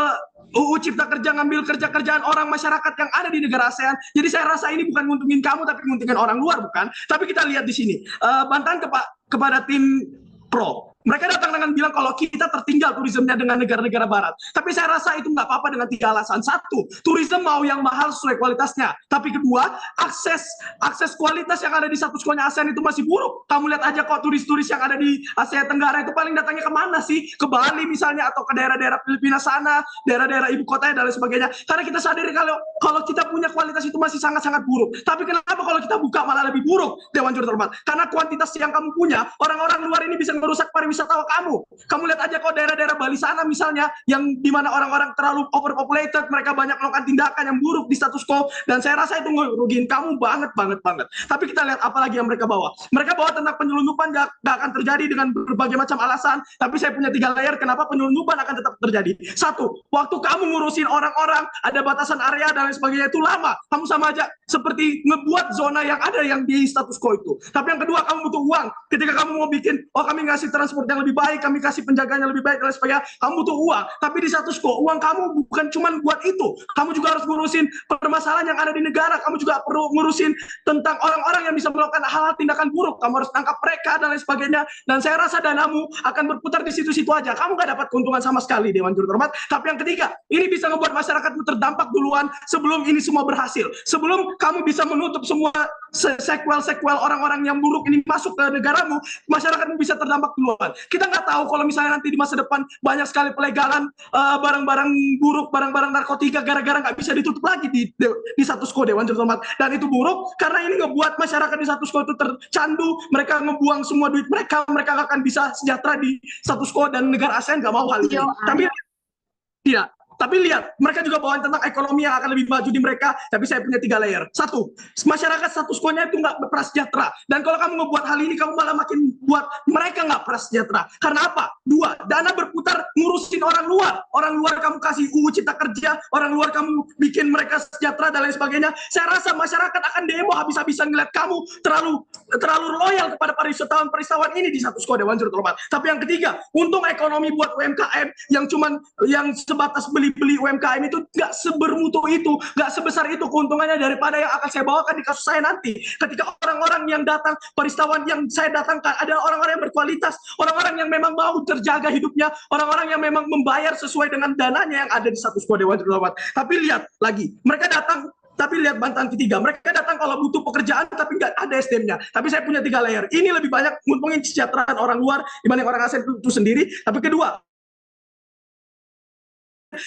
UU Cipta Kerja, ngambil kerja-kerjaan orang masyarakat yang ada di negara ASEAN. Jadi saya rasa ini bukan nguntungin kamu, tapi nguntungin orang luar, bukan? Tapi kita lihat di sini, bantahan kepada tim pro. Mereka datang dengan bilang kalau kita tertinggal turismenya dengan negara-negara barat. Tapi saya rasa itu nggak apa-apa dengan 3 alasan. 1, turisme mau yang mahal sesuai kualitasnya. Tapi kedua, akses kualitas yang ada di status quo-nya ASEAN itu masih buruk. Kamu lihat aja kok turis-turis yang ada di Asia Tenggara itu paling datangnya kemana sih? Ke Bali misalnya, atau ke daerah-daerah Filipina sana, daerah-daerah ibu kotanya dan lain sebagainya. Karena kita sadari kalau kita punya kualitas itu masih sangat-sangat buruk. Tapi kenapa kalau kita buka malah lebih buruk, Dewan Juru Terhormat? Karena kuantitas yang kamu punya, orang-orang luar ini bisa merusak pariwisata kamu. Kamu lihat aja kok daerah-daerah Bali sana misalnya, yang dimana orang-orang terlalu overpopulated, mereka banyak melakukan tindakan yang buruk di status quo, dan saya rasa itu ngerugiin kamu banget. Tapi kita lihat apa lagi yang mereka bawa. Mereka bawa tentang penyelundupan gak akan terjadi dengan berbagai macam alasan, tapi saya punya 3 layer kenapa penyelundupan akan tetap terjadi. 1, waktu kamu ngurusin orang-orang, ada batasan area dan lain sebagainya, itu lama. Kamu sama aja seperti ngebuat zona yang ada yang di status quo itu. Tapi yang kedua, kamu butuh uang. Ketika kamu mau bikin, kami ngasih transport yang lebih baik, kami kasih penjaganya lebih baik dan sebagainya, kamu butuh uang. Tapi di status quo, uang kamu bukan cuma buat itu. Kamu juga harus ngurusin permasalahan yang ada di negara. Kamu juga perlu ngurusin tentang orang-orang yang bisa melakukan hal-hal tindakan buruk. Kamu harus tangkap mereka dan lain sebagainya. Dan saya rasa danamu akan berputar di situ-situ aja. Kamu gak dapat keuntungan sama sekali, Dewan Juru Terhormat. Tapi yang ketiga, ini bisa membuat masyarakatmu terdampak duluan sebelum ini semua berhasil. Sebelum kamu bisa menutup semua sequel orang-orang yang buruk ini masuk ke negaramu, masyarakatmu bisa terdampak duluan. Kita nggak tahu kalau misalnya nanti di masa depan banyak sekali pelegalan barang-barang buruk, barang-barang narkotika gara-gara nggak bisa ditutup lagi di status quo, Dewan Juru Terhormat. Dan itu buruk karena ini ngebuat masyarakat di status quo itu tercandu, mereka ngebuang semua duit mereka nggak akan bisa sejahtera di status quo, dan negara ASEAN nggak mau hal ini. Tapi lihat, mereka juga bawain tentang ekonomi yang akan lebih maju di mereka. Tapi saya punya 3 layer. 1, masyarakat status quo-nya itu nggak prasejahtera. Dan kalau kamu ngebuat hal ini, kamu malah makin buat mereka nggak prasejahtera. Karena apa? 2, dana berputar ngurusin orang luar. Orang luar kamu kasih UU Cipta Kerja, orang luar kamu bikin mereka sejahtera dan lain sebagainya. Saya rasa masyarakat akan demo habis-habisan ngeliat kamu terlalu loyal kepada pariwistawan ini di status quo, Dewan Juru Terhormat. Tapi yang ketiga, untung ekonomi buat UMKM yang sebatas beli UMKM itu nggak sebermutu itu, nggak sebesar itu keuntungannya daripada yang akan saya bawakan di kasus saya nanti. Ketika orang-orang yang datang, pariwistawan yang saya datangkan adalah orang-orang yang berkualitas, orang-orang yang memang mau terjaga hidupnya, orang-orang yang memang membayar sesuai dengan dananya yang ada di status quo, Dewan Juru Terhormat. Tapi lihat lagi, mereka datang. Tapi lihat bantahan ketiga, mereka datang kalau butuh pekerjaan tapi nggak ada SDM-nya. Tapi saya punya 3 layer. Ini lebih banyak nguntungin kesejahteraan orang luar dibanding orang ASEAN itu sendiri. Tapi kedua,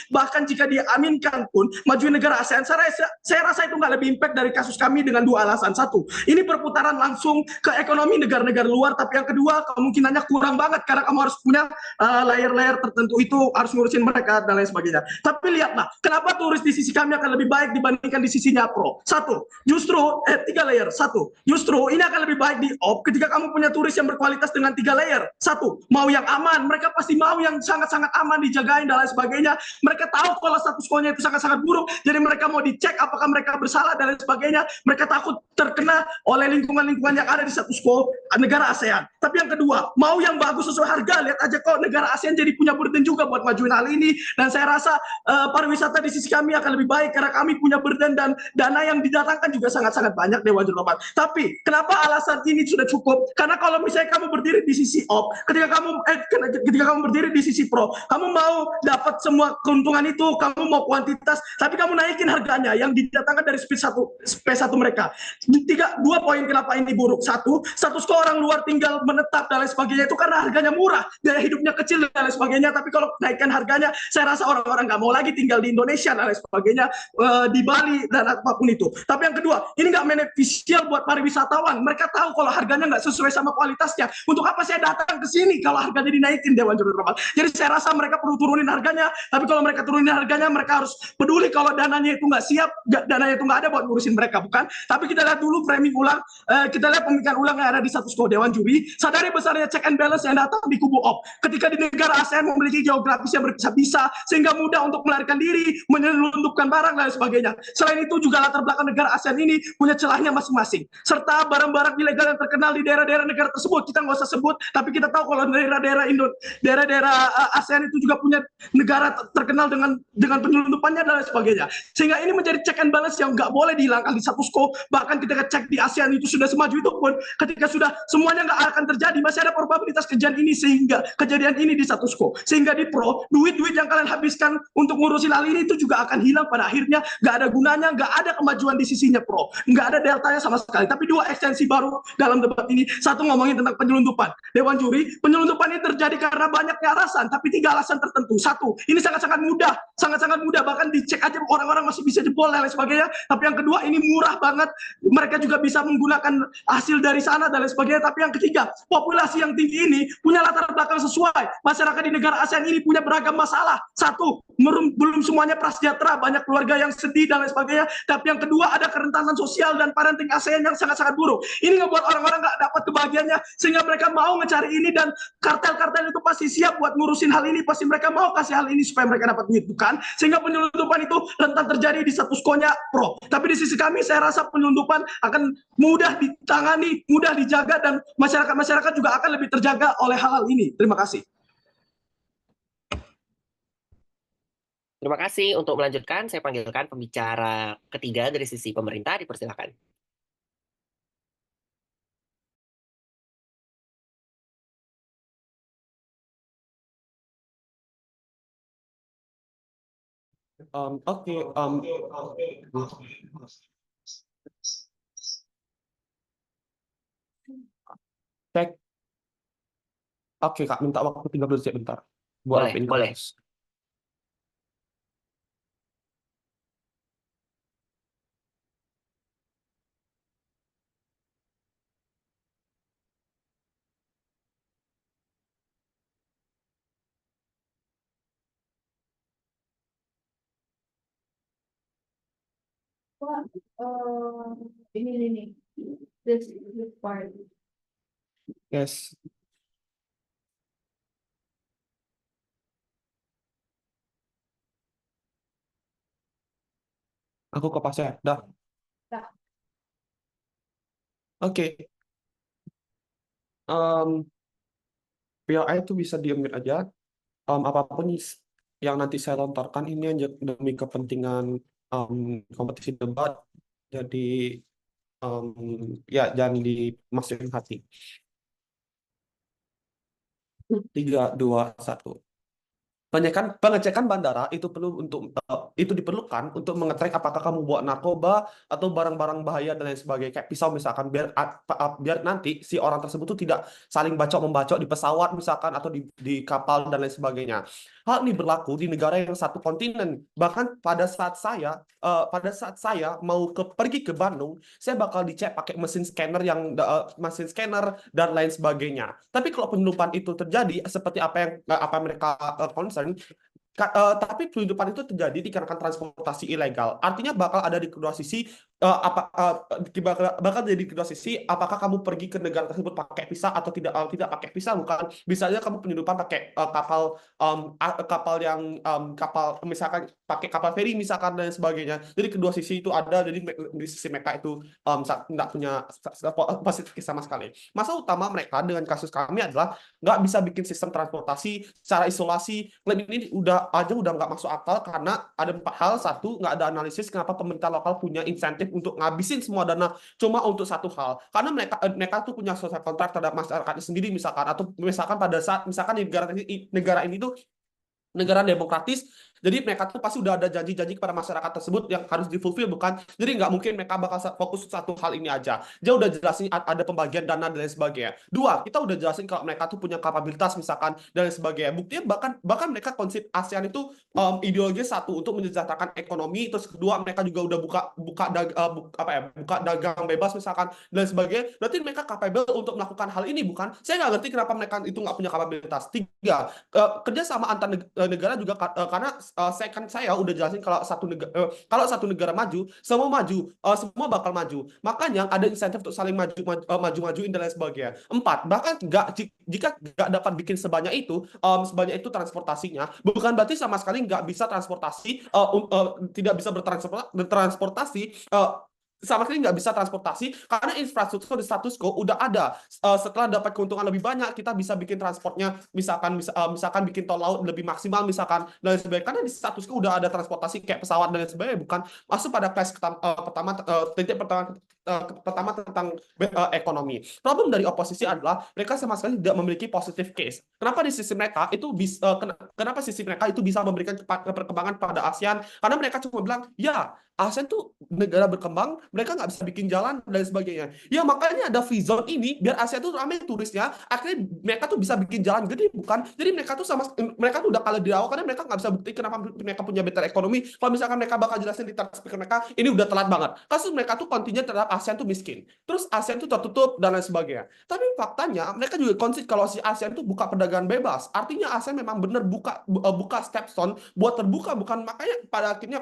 bahkan jika diaminkan pun majuin negara ASEAN, saya rasa itu nggak lebih impact dari kasus kami dengan 2 alasan. 1, ini perputaran langsung ke ekonomi negara-negara luar. Tapi yang kedua, kemungkinannya kurang banget karena kamu harus punya layer-layer tertentu, itu harus ngurusin mereka dan lain sebagainya. Tapi lihatlah, kenapa turis di sisi kami akan lebih baik dibandingkan di sisinya pro. 1, justru 3 layer. 1, justru ini akan lebih baik di op ketika kamu punya turis yang berkualitas dengan 3 layer. 1, mau yang aman, mereka pasti mau yang sangat-sangat aman, dijagain dan lain sebagainya. Mereka tahu kalau status quo-nya itu sangat-sangat buruk, jadi mereka mau dicek apakah mereka bersalah dan lain sebagainya. Mereka takut terkena oleh lingkungan-lingkungan yang ada di status quo negara ASEAN. Tapi yang kedua, mau yang bagus sesuai harga. Lihat aja kok negara ASEAN jadi punya burden juga buat majuin hal ini. Dan saya rasa pariwisata di sisi kami akan lebih baik karena kami punya burden dan dana yang didatangkan juga sangat-sangat banyak, Dewan Juru Terhormat. Tapi kenapa alasan ini sudah cukup? Karena kalau misalnya kamu berdiri di sisi op, ketika kamu berdiri di sisi pro, kamu mau dapat semua keuntungan itu, kamu mau kuantitas, tapi kamu naikin harganya yang didatangkan dari P1 mereka. Dua poin kenapa ini buruk. Satu, status quo orang luar tinggal menetap dan lain sebagainya itu karena harganya murah, biaya hidupnya kecil dan lain sebagainya. Tapi kalau naikkan harganya, saya rasa orang-orang nggak mau lagi tinggal di Indonesia dan lain sebagainya, di Bali dan apapun itu. Tapi yang kedua, ini nggak beneficial buat pariwisatawan. Mereka tahu kalau harganya nggak sesuai sama kualitasnya. Untuk apa saya datang ke sini kalau harganya dinaikin, Dewan Juru Termal? Jadi saya rasa mereka perlu turunin harganya. Tapi kalau mereka turunin harganya, mereka harus peduli kalau dananya itu nggak siap, dananya itu nggak ada buat ngurusin mereka, bukan? Tapi kita lihat dulu framing ulang, kita lihat pemikiran ulang yang ada di status quo Dewan Juri. Sadari besarnya check and balance yang datang di kubu op. Ketika di negara ASEAN memiliki geografis yang berpisah-pisah, sehingga mudah untuk melarikan diri, menyelundupkan barang dan sebagainya. Selain itu juga latar belakang negara ASEAN ini punya celahnya masing-masing. Serta barang-barang ilegal yang terkenal di daerah-daerah negara tersebut. Kita nggak usah sebut, tapi kita tahu kalau daerah-daerah ASEAN itu juga punya negara terkenal dengan penyelundupannya dan lain sebagainya. Sehingga ini menjadi check and balance yang nggak boleh dihilangkan di status quo. Bahkan kita cek di ASEAN itu sudah semaju itu pun, ketika sudah semuanya nggak akan terjadi, masih ada probabilitas kejadian ini di status quo. Sehingga di pro, duit-duit yang kalian habiskan untuk ngurusin hal ini itu juga akan hilang pada akhirnya, nggak ada gunanya, nggak ada kemajuan di sisinya pro, nggak ada deltanya sama sekali. Tapi dua ekstensi baru dalam debat ini, satu ngomongin tentang penyelundupan. Dewan Juri, penyelundupan ini terjadi karena banyaknya alasan, tapi 3 alasan tertentu. Satu, ini sangat-sangat mudah, bahkan dicek aja orang-orang masih bisa jebol dan lain sebagainya. Tapi yang kedua, ini murah banget, mereka juga bisa menggunakan hasil dari sana dan lain sebagainya. Tapi yang ketiga, populasi yang tinggi ini punya latar belakang sesuai. Masyarakat di negara ASEAN ini punya beragam masalah. Satu, belum semuanya prasejahtera, banyak keluarga yang sedih dan lain sebagainya. Tapi yang kedua, ada kerentanan sosial dan parenting ASEAN yang sangat-sangat buruk. Ini ngebuat orang-orang nggak dapat kebahagiaannya, sehingga mereka mau mencari ini, dan kartel-kartel itu pasti siap buat ngurusin hal ini, pasti mereka mau kasih hal ini supaya mereka dapat duit, bukan? Sehingga penyelundupan itu rentan terjadi di status quo-nya pro. Tapi di sisi kami, saya rasa penyelundupan akan mudah ditangani, mudah dijaga, dan masyarakat juga akan lebih terjaga oleh hal-hal ini. Terima kasih. Terima kasih. Untuk melanjutkan, saya panggilkan pembicara ketiga dari sisi pemerintah, dipersilakan. Cek. Oke, Kak, minta waktu 30 detik bentar. Buat Boleh, boleh. Ini. This part. Yes. Aku ke pasnya. Dah. Dah. Oke. PLI itu bisa diamin aja. Apapun yang nanti saya lontarkan ini demi kepentingan kompetisi debat. Jadi ya jangan dimasukin hati. 3, 2, 1. Pengecekan bandara itu diperlukan untuk mengecek apakah kamu bawa narkoba atau barang-barang bahaya dan lain sebagainya, kayak pisau misalkan, biar nanti si orang tersebut tuh tidak saling bacok-membacok di pesawat misalkan atau di kapal dan lain sebagainya. Hal ini berlaku di negara yang satu kontinen. Bahkan pada saat saya mau pergi ke Bandung, saya bakal dicek pakai mesin scanner dan lain sebagainya. Tapi kalau penyelundupan itu terjadi seperti apa mereka concern, tapi penyelundupan itu terjadi dikarenakan transportasi ilegal. Artinya bakal ada di kedua sisi, bakal jadi di kedua sisi, apakah kamu pergi ke negara tersebut pakai visa atau tidak pakai visa, bukan? Bisa aja kamu penyelundupan pakai kapal misalkan pakai kapal feri misalkan dan sebagainya. Jadi kedua sisi itu ada, jadi di sisi mereka itu tidak punya positif sama sekali. Masalah utama mereka dengan kasus kami adalah nggak bisa bikin sistem transportasi secara isolasi. Klaim ini udah nggak masuk akal karena ada 4 hal. Satu, nggak ada analisis kenapa pemerintah lokal punya insentif untuk ngabisin semua dana cuma untuk satu hal, karena mereka tuh punya social contract terhadap masyarakatnya sendiri misalkan, atau misalkan pada saat misalkan negara ini tuh negara demokratis, Jadi mereka tuh pasti udah ada janji-janji kepada masyarakat tersebut yang harus difulfill, bukan? Jadi nggak mungkin mereka bakal fokus satu hal ini aja. Dia udah jelasin ada pembagian dana dan lain sebagainya. Dua, kita udah jelasin kalau mereka tuh punya kapabilitas misalkan dan lain sebagainya. Buktinya bahkan mereka konsep ASEAN itu ideologi satu untuk mensejahterakan ekonomi. Terus kedua, mereka juga udah buka dagang bebas misalkan dan sebagainya. Berarti mereka capable untuk melakukan hal ini, bukan? Saya nggak ngerti kenapa mereka itu nggak punya kapabilitas. Tiga, kerjasama antar negara juga karena saya udah jelasin kalau satu negara maju, semua bakal maju. Makanya ada insentif untuk saling maju-majuin dan lain sebagainya. Empat, bahkan jika nggak dapat bikin sebanyak itu transportasinya, bukan berarti sama sekali nggak bisa transportasi, tidak bisa bertransportasi, sama sekali nggak bisa transportasi karena infrastruktur di status quo udah ada. Setelah dapat keuntungan lebih banyak, kita bisa bikin transportnya misalkan bikin tol laut lebih maksimal misalkan dan sebagainya, karena di status quo udah ada transportasi kayak pesawat dan sebagainya, bukan masuk pada kelas titik pertama tentang ekonomi. Problem dari oposisi adalah mereka sama sekali tidak memiliki positive case. Kenapa di sisi mereka itu kenapa sisi mereka itu bisa memberikan perkembangan pada ASEAN? Karena mereka cuma bilang, ya ASEAN tuh negara berkembang, mereka nggak bisa bikin jalan dan sebagainya. Ya makanya ada free zone ini biar ASEAN tuh ramai turisnya. Akhirnya mereka tuh bisa bikin jalan gede, bukan? Jadi mereka tuh udah kalah di awal karena mereka nggak bisa bukti kenapa mereka punya better ekonomi. Kalau misalkan mereka bakal jelasin di speaker mereka, ini udah telat banget. Kasus mereka tuh kontingen terhadap ASEAN tuh miskin. Terus ASEAN tuh tertutup dan lain sebagainya. Tapi faktanya mereka juga concede kalau si ASEAN tuh buka perdagangan bebas. Artinya ASEAN memang benar buka stepstone buat terbuka, bukan? Makanya pada akhirnya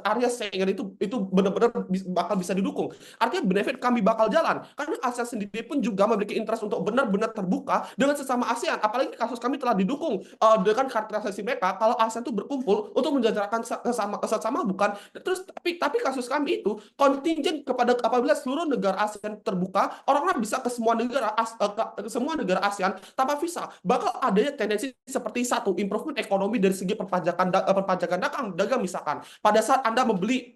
area Schengen itu benar-benar bakal bisa didukung. Artinya benefit kami bakal jalan karena ASEAN sendiri pun juga memiliki interest untuk benar-benar terbuka dengan sesama ASEAN. Apalagi kasus kami telah didukung dengan karakterisasi mereka kalau ASEAN itu berkumpul untuk menjajakan sesama, bukan? Terus tapi kasus kami itu kontingen kepada apabila seluruh negara ASEAN terbuka, orang-orang bisa ke semua negara ASEAN tanpa visa. Bakal adanya tendensi seperti satu, improvement ekonomi dari segi perpajakan dagang misalkan. Pada saat Anda beli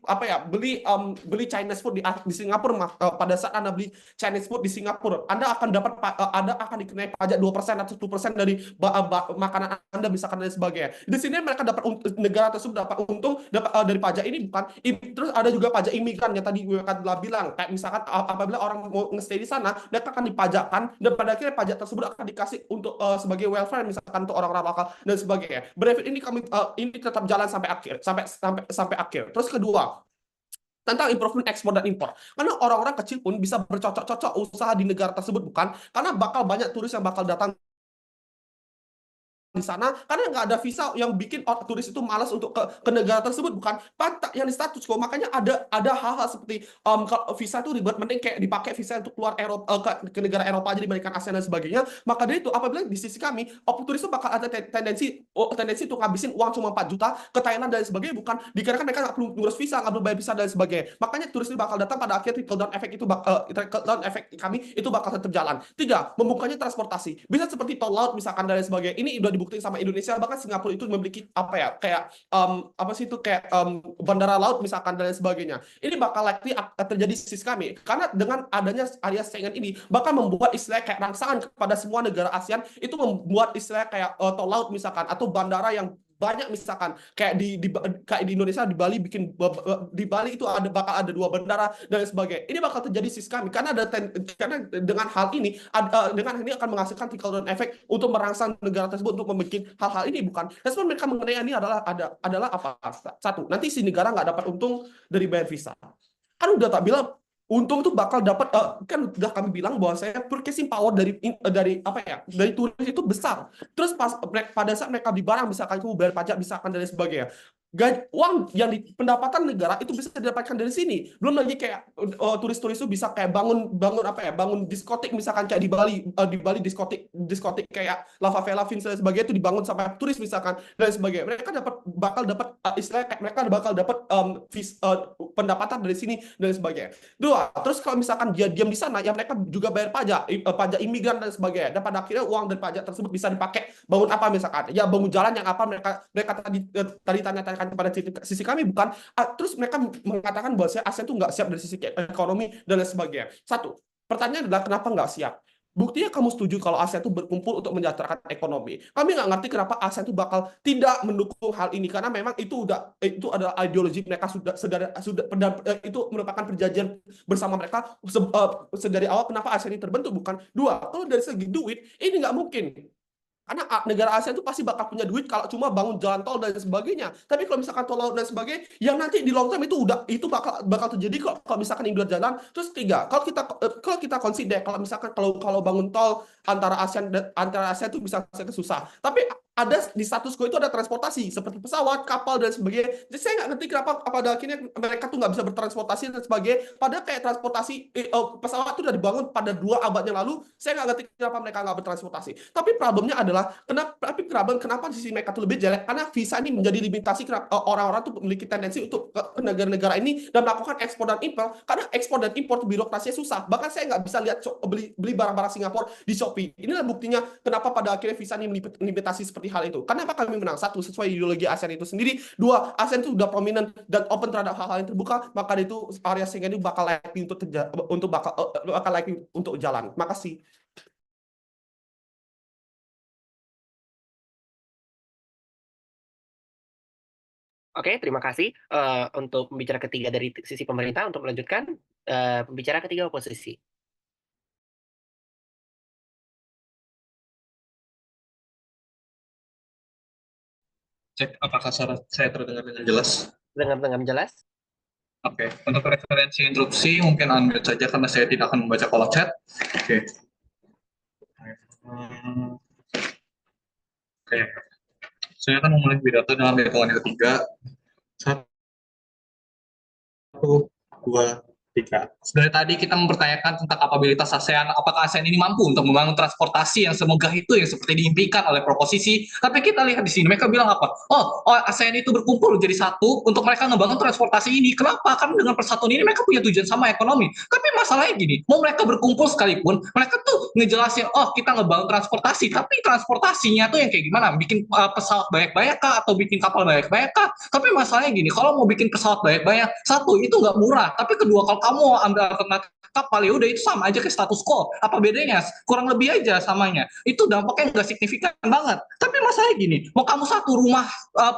Chinese food di Singapura, pada saat Anda beli Chinese food di Singapura, Anda akan dikenai pajak 2% atau 1% dari makanan Anda misalkan dan sebagainya. Di sini mereka negara tersebut dapat untung dari pajak ini, bukan? Terus ada juga pajak imigran yang tadi gue telah bilang, kayak misalkan apabila orang mau nge-stay di sana, mereka akan dipajakkan dan pada akhirnya pajak tersebut akan dikasih untuk sebagai welfare misalkan untuk orang-orang lokal dan sebagainya. Benefit ini ini tetap jalan sampai akhir. Terus kedua, tentang improvement ekspor dan impor. Karena orang-orang kecil pun bisa bercocok-cocok usaha di negara tersebut, bukan? Karena bakal banyak turis yang bakal datang di sana karena nggak ada visa yang bikin turis itu malas untuk ke negara tersebut, bukan? Pantak yang di status quo. Makanya ada hal-hal seperti kalau visa itu ribet, mending kayak dipakai visa untuk keluar Eropa ke negara Eropa aja dibandingkan ASEAN dan sebagainya. Maka dari itu apabila di sisi kami turis itu bakal ada tendensi untuk ngabisin uang cuma 4 juta ke Thailand dan sebagainya, bukan? Dikarenakan mereka nggak perlu ngurus visa, nggak perlu bayar visa dan sebagainya. Makanya turis itu bakal datang, pada akhirnya trickle down effect kami itu bakal tetap jalan. Tiga, membukanya transportasi. Bisa seperti tol laut misalkan dan sebagainya. Ini udah dibuktiin sama Indonesia, bahkan Singapura itu memiliki bandara laut misalkan dan sebagainya. Ini bakal likely terjadi di sisi kami karena dengan adanya area Schengen ini bakal membuat istilah kayak rangsangan kepada semua negara ASEAN, itu membuat istilah kayak tol laut misalkan atau bandara yang banyak misalkan kayak di Indonesia, di Bali di Bali itu bakal ada 2 bandara dan sebagainya. Ini bakal terjadi sisi kami karena karena dengan hal ini akan menghasilkan trickle down effect untuk merangsang negara tersebut untuk membuat hal-hal ini, bukan? Respon mereka mengenai ini adalah apa? Satu, nanti si negara nggak dapat untung dari bayar visa. Kan udah tak bilang untung itu bakal dapat, kan udah kami bilang bahwa saya purchasing power dari turis itu besar. Terus pada saat mereka beli barang misalkan kamu bayar pajak misalkan dan sebagainya, uang yang di pendapatan negara itu bisa didapatkan dari sini. Belum lagi kayak turis-turis itu bisa kayak bangun diskotik misalkan kayak di Bali diskotik kayak Lava Vela Vince dan sebagainya itu dibangun sampai turis misalkan dan sebagainya. Mereka bakal dapat istilahnya kayak mereka bakal dapat pendapatan dari sini dan sebagainya. Dua, terus kalau misalkan dia diam di sana, ya mereka juga bayar pajak imigran dan sebagainya. Dan pada akhirnya uang dari pajak tersebut bisa dipakai bangun apa misalkan? Ya bangun jalan yang apa mereka tadi tanya-tanyakan kepada sisi kami, bukan? Terus mereka mengatakan bahwa ASEAN itu nggak siap dari sisi ekonomi dan lain sebagainya. Satu, pertanyaan adalah kenapa nggak siap? Buktinya kamu setuju kalau ASEAN itu berkumpul untuk mensejahterakan ekonomi. Kami nggak ngerti kenapa ASEAN itu bakal tidak mendukung hal ini karena memang itu adalah ideologi mereka itu merupakan perjanjian bersama mereka dari awal. Kenapa ASEAN ini terbentuk? Bukan dua. Kalau dari segi duit ini nggak mungkin. Karena negara ASEAN itu pasti bakal punya duit kalau cuma bangun jalan tol dan sebagainya. Tapi kalau misalkan tol laut dan sebagainya, yang nanti di long term itu bakal terjadi kalau misalkan ini jalan. Terus tiga, kalau kita consider kalau misalkan kalau bangun tol antara ASEAN itu bisa susah. Tapi ada di status quo itu ada transportasi seperti pesawat, kapal dan sebagainya. Jadi saya nggak ngerti kenapa pada akhirnya mereka tuh nggak bisa bertransportasi dan sebagainya. Padahal kayak transportasi pesawat itu udah dibangun pada 2 abad yang lalu. Saya nggak ngerti kenapa mereka nggak bertransportasi. Tapi problemnya adalah kenapa di sisi mereka tuh lebih jelek? Karena visa ini menjadi limitasi orang-orang tuh memiliki tendensi untuk ke negara-negara ini dan melakukan ekspor dan impor. Karena ekspor dan impor birokrasinya susah. Bahkan saya nggak bisa lihat beli barang-barang Singapura di Shopee. Inilah buktinya kenapa pada akhirnya visa ini limitasi seperti hal itu. Kenapa kami menang? 1, sesuai ideologi ASEAN itu sendiri. 2, ASEAN itu sudah prominent dan open terhadap hal-hal yang terbuka, maka itu area Schengen ini bakal likely untuk jalan. Makasih. Oke, terima kasih untuk pembicara ketiga dari sisi pemerintah. Untuk melanjutkan, pembicara ketiga oposisi. Cek apakah saya terdengar dengan jelas. Dengar dengan jelas? Oke, untuk referensi interupsi mungkin unmute saja karena saya tidak akan membaca kolom chat. Oke. Oke. Saya akan memulai pidato dalam hitungan yang ketiga. 1, 2, 3. Dari tadi kita mempertanyakan tentang kapabilitas ASEAN, apakah ASEAN ini mampu untuk membangun transportasi yang semegah itu yang seperti diimpikan oleh proposisi. Tapi kita lihat di sini, mereka bilang apa? Oh ASEAN itu berkumpul jadi satu untuk mereka ngebangun transportasi ini. Kenapa? Karena dengan persatuan ini mereka punya tujuan sama ekonomi. Tapi masalahnya gini, mau mereka berkumpul sekalipun, mereka tuh ngejelasin, oh kita ngebangun transportasi, tapi transportasinya tuh yang kayak gimana? Bikin pesawat banyak-banyak kah? Atau bikin kapal banyak-banyak kah? Tapi masalahnya gini, kalau mau bikin pesawat banyak-banyak, satu, itu nggak murah. Tapi kedua, kalau kamu ambil alternatif kapal, ya udah itu sama aja kayak status quo. Apa bedanya? Kurang lebih aja samanya. Itu dampaknya nggak signifikan banget. Tapi masalahnya gini, mau kamu satu rumah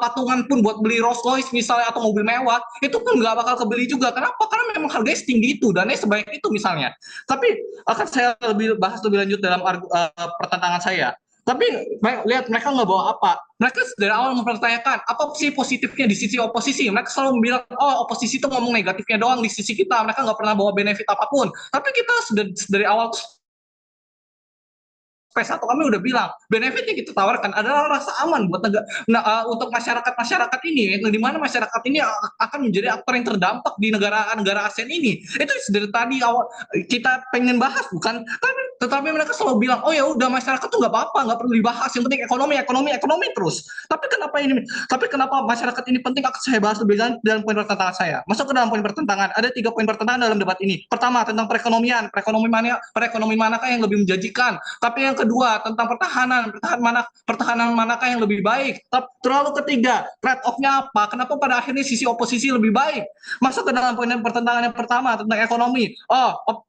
patungan pun buat beli Rolls Royce misalnya atau mobil mewah, itu pun nggak bakal kebeli juga. Kenapa? Karena memang harganya setinggi itu, dananya sebanyak itu misalnya. Tapi akan saya bahas lebih lanjut dalam pertentangan saya. Tapi lihat mereka nggak bawa apa. Mereka dari awal mempertanyakan apa sih positifnya di sisi oposisi. Mereka selalu bilang, oh oposisi itu ngomong negatifnya doang di sisi kita. Mereka nggak pernah bawa benefit apapun. Tapi kita sudah dari awal P1 kami udah bilang, benefit yang kita tawarkan adalah rasa aman buat untuk masyarakat ini, di mana masyarakat ini akan menjadi aktor yang terdampak di negara-negara ASEAN ini. Itu dari tadi awal kita pengen bahas, bukan? Tetapi mereka selalu bilang, oh ya udah masyarakat tuh nggak apa-apa, nggak perlu dibahas, yang penting ekonomi terus. Tapi kenapa masyarakat ini penting? Akan saya bahas lebih lanjut dalam poin pertentangan saya. Masuk ke dalam poin pertentangan. Ada 3 poin pertentangan dalam debat ini. Pertama tentang perekonomian, perekonomi manakah yang lebih menjanjikan. Tapi yang kedua tentang pertahanan manakah yang lebih baik. Terlalu ketiga, trade off-nya apa? Kenapa pada akhirnya sisi oposisi lebih baik? Masuk ke dalam poin pertentangan yang pertama tentang ekonomi.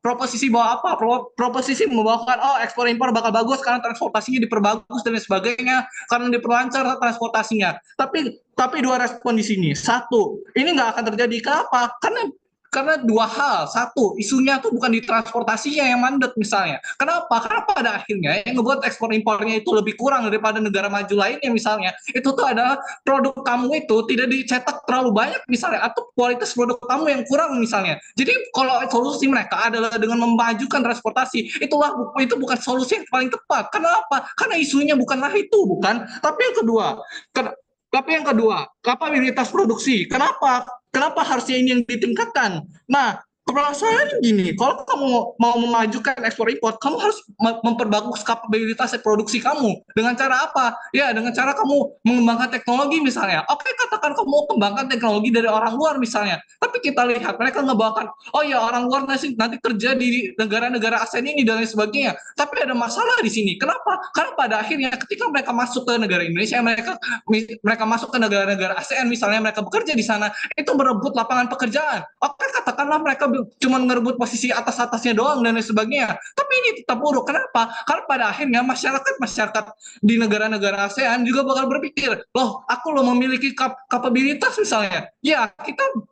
Proposisi bawa apa? Proposisi membawakan ekspor impor bakal bagus karena transportasinya diperbagus dan sebagainya, karena diperlancar transportasinya. Tapi 2 respon di sini. 1, ini nggak akan terjadi. Kenapa? Karena 2 hal. 1, isunya tuh bukan di transportasinya yang mandek misalnya. Kenapa? Karena pada akhirnya yang ngebuat ekspor impornya itu lebih kurang daripada negara maju lainnya misalnya. Itu tuh adalah produk kamu itu tidak dicetak terlalu banyak misalnya, atau kualitas produk kamu yang kurang misalnya. Jadi kalau solusi mereka adalah dengan memajukan transportasi, itu bukan solusi yang paling tepat. Kenapa? Karena isunya bukanlah itu, bukan. Tapi yang kedua, kapabilitas produksi. Kenapa harusnya ini yang ditingkatkan? Nah, permasalahannya gini, kalau kamu mau memajukan ekspor impor, kamu harus memperbagus kapabilitas produksi kamu. Dengan cara apa? Ya, dengan cara kamu mengembangkan teknologi misalnya. Oke, katakan kamu mau kembangkan teknologi dari orang luar misalnya. Tapi kita lihat mereka ngebawakan, oh ya orang luar nanti kerja di negara-negara ASEAN ini dan lain sebagainya. Tapi ada masalah di sini. Kenapa? Karena pada akhirnya ketika mereka masuk ke negara Indonesia, mereka masuk ke negara-negara ASEAN misalnya, mereka bekerja di sana, itu merebut lapangan pekerjaan. Oke, katakanlah mereka cuma ngerebut posisi atas-atasnya doang dan lain sebagainya. Tapi ini tetap buruk. Kenapa? Karena pada akhirnya masyarakat di negara-negara ASEAN juga bakal berpikir, loh, aku loh memiliki kapabilitas misalnya. Ya,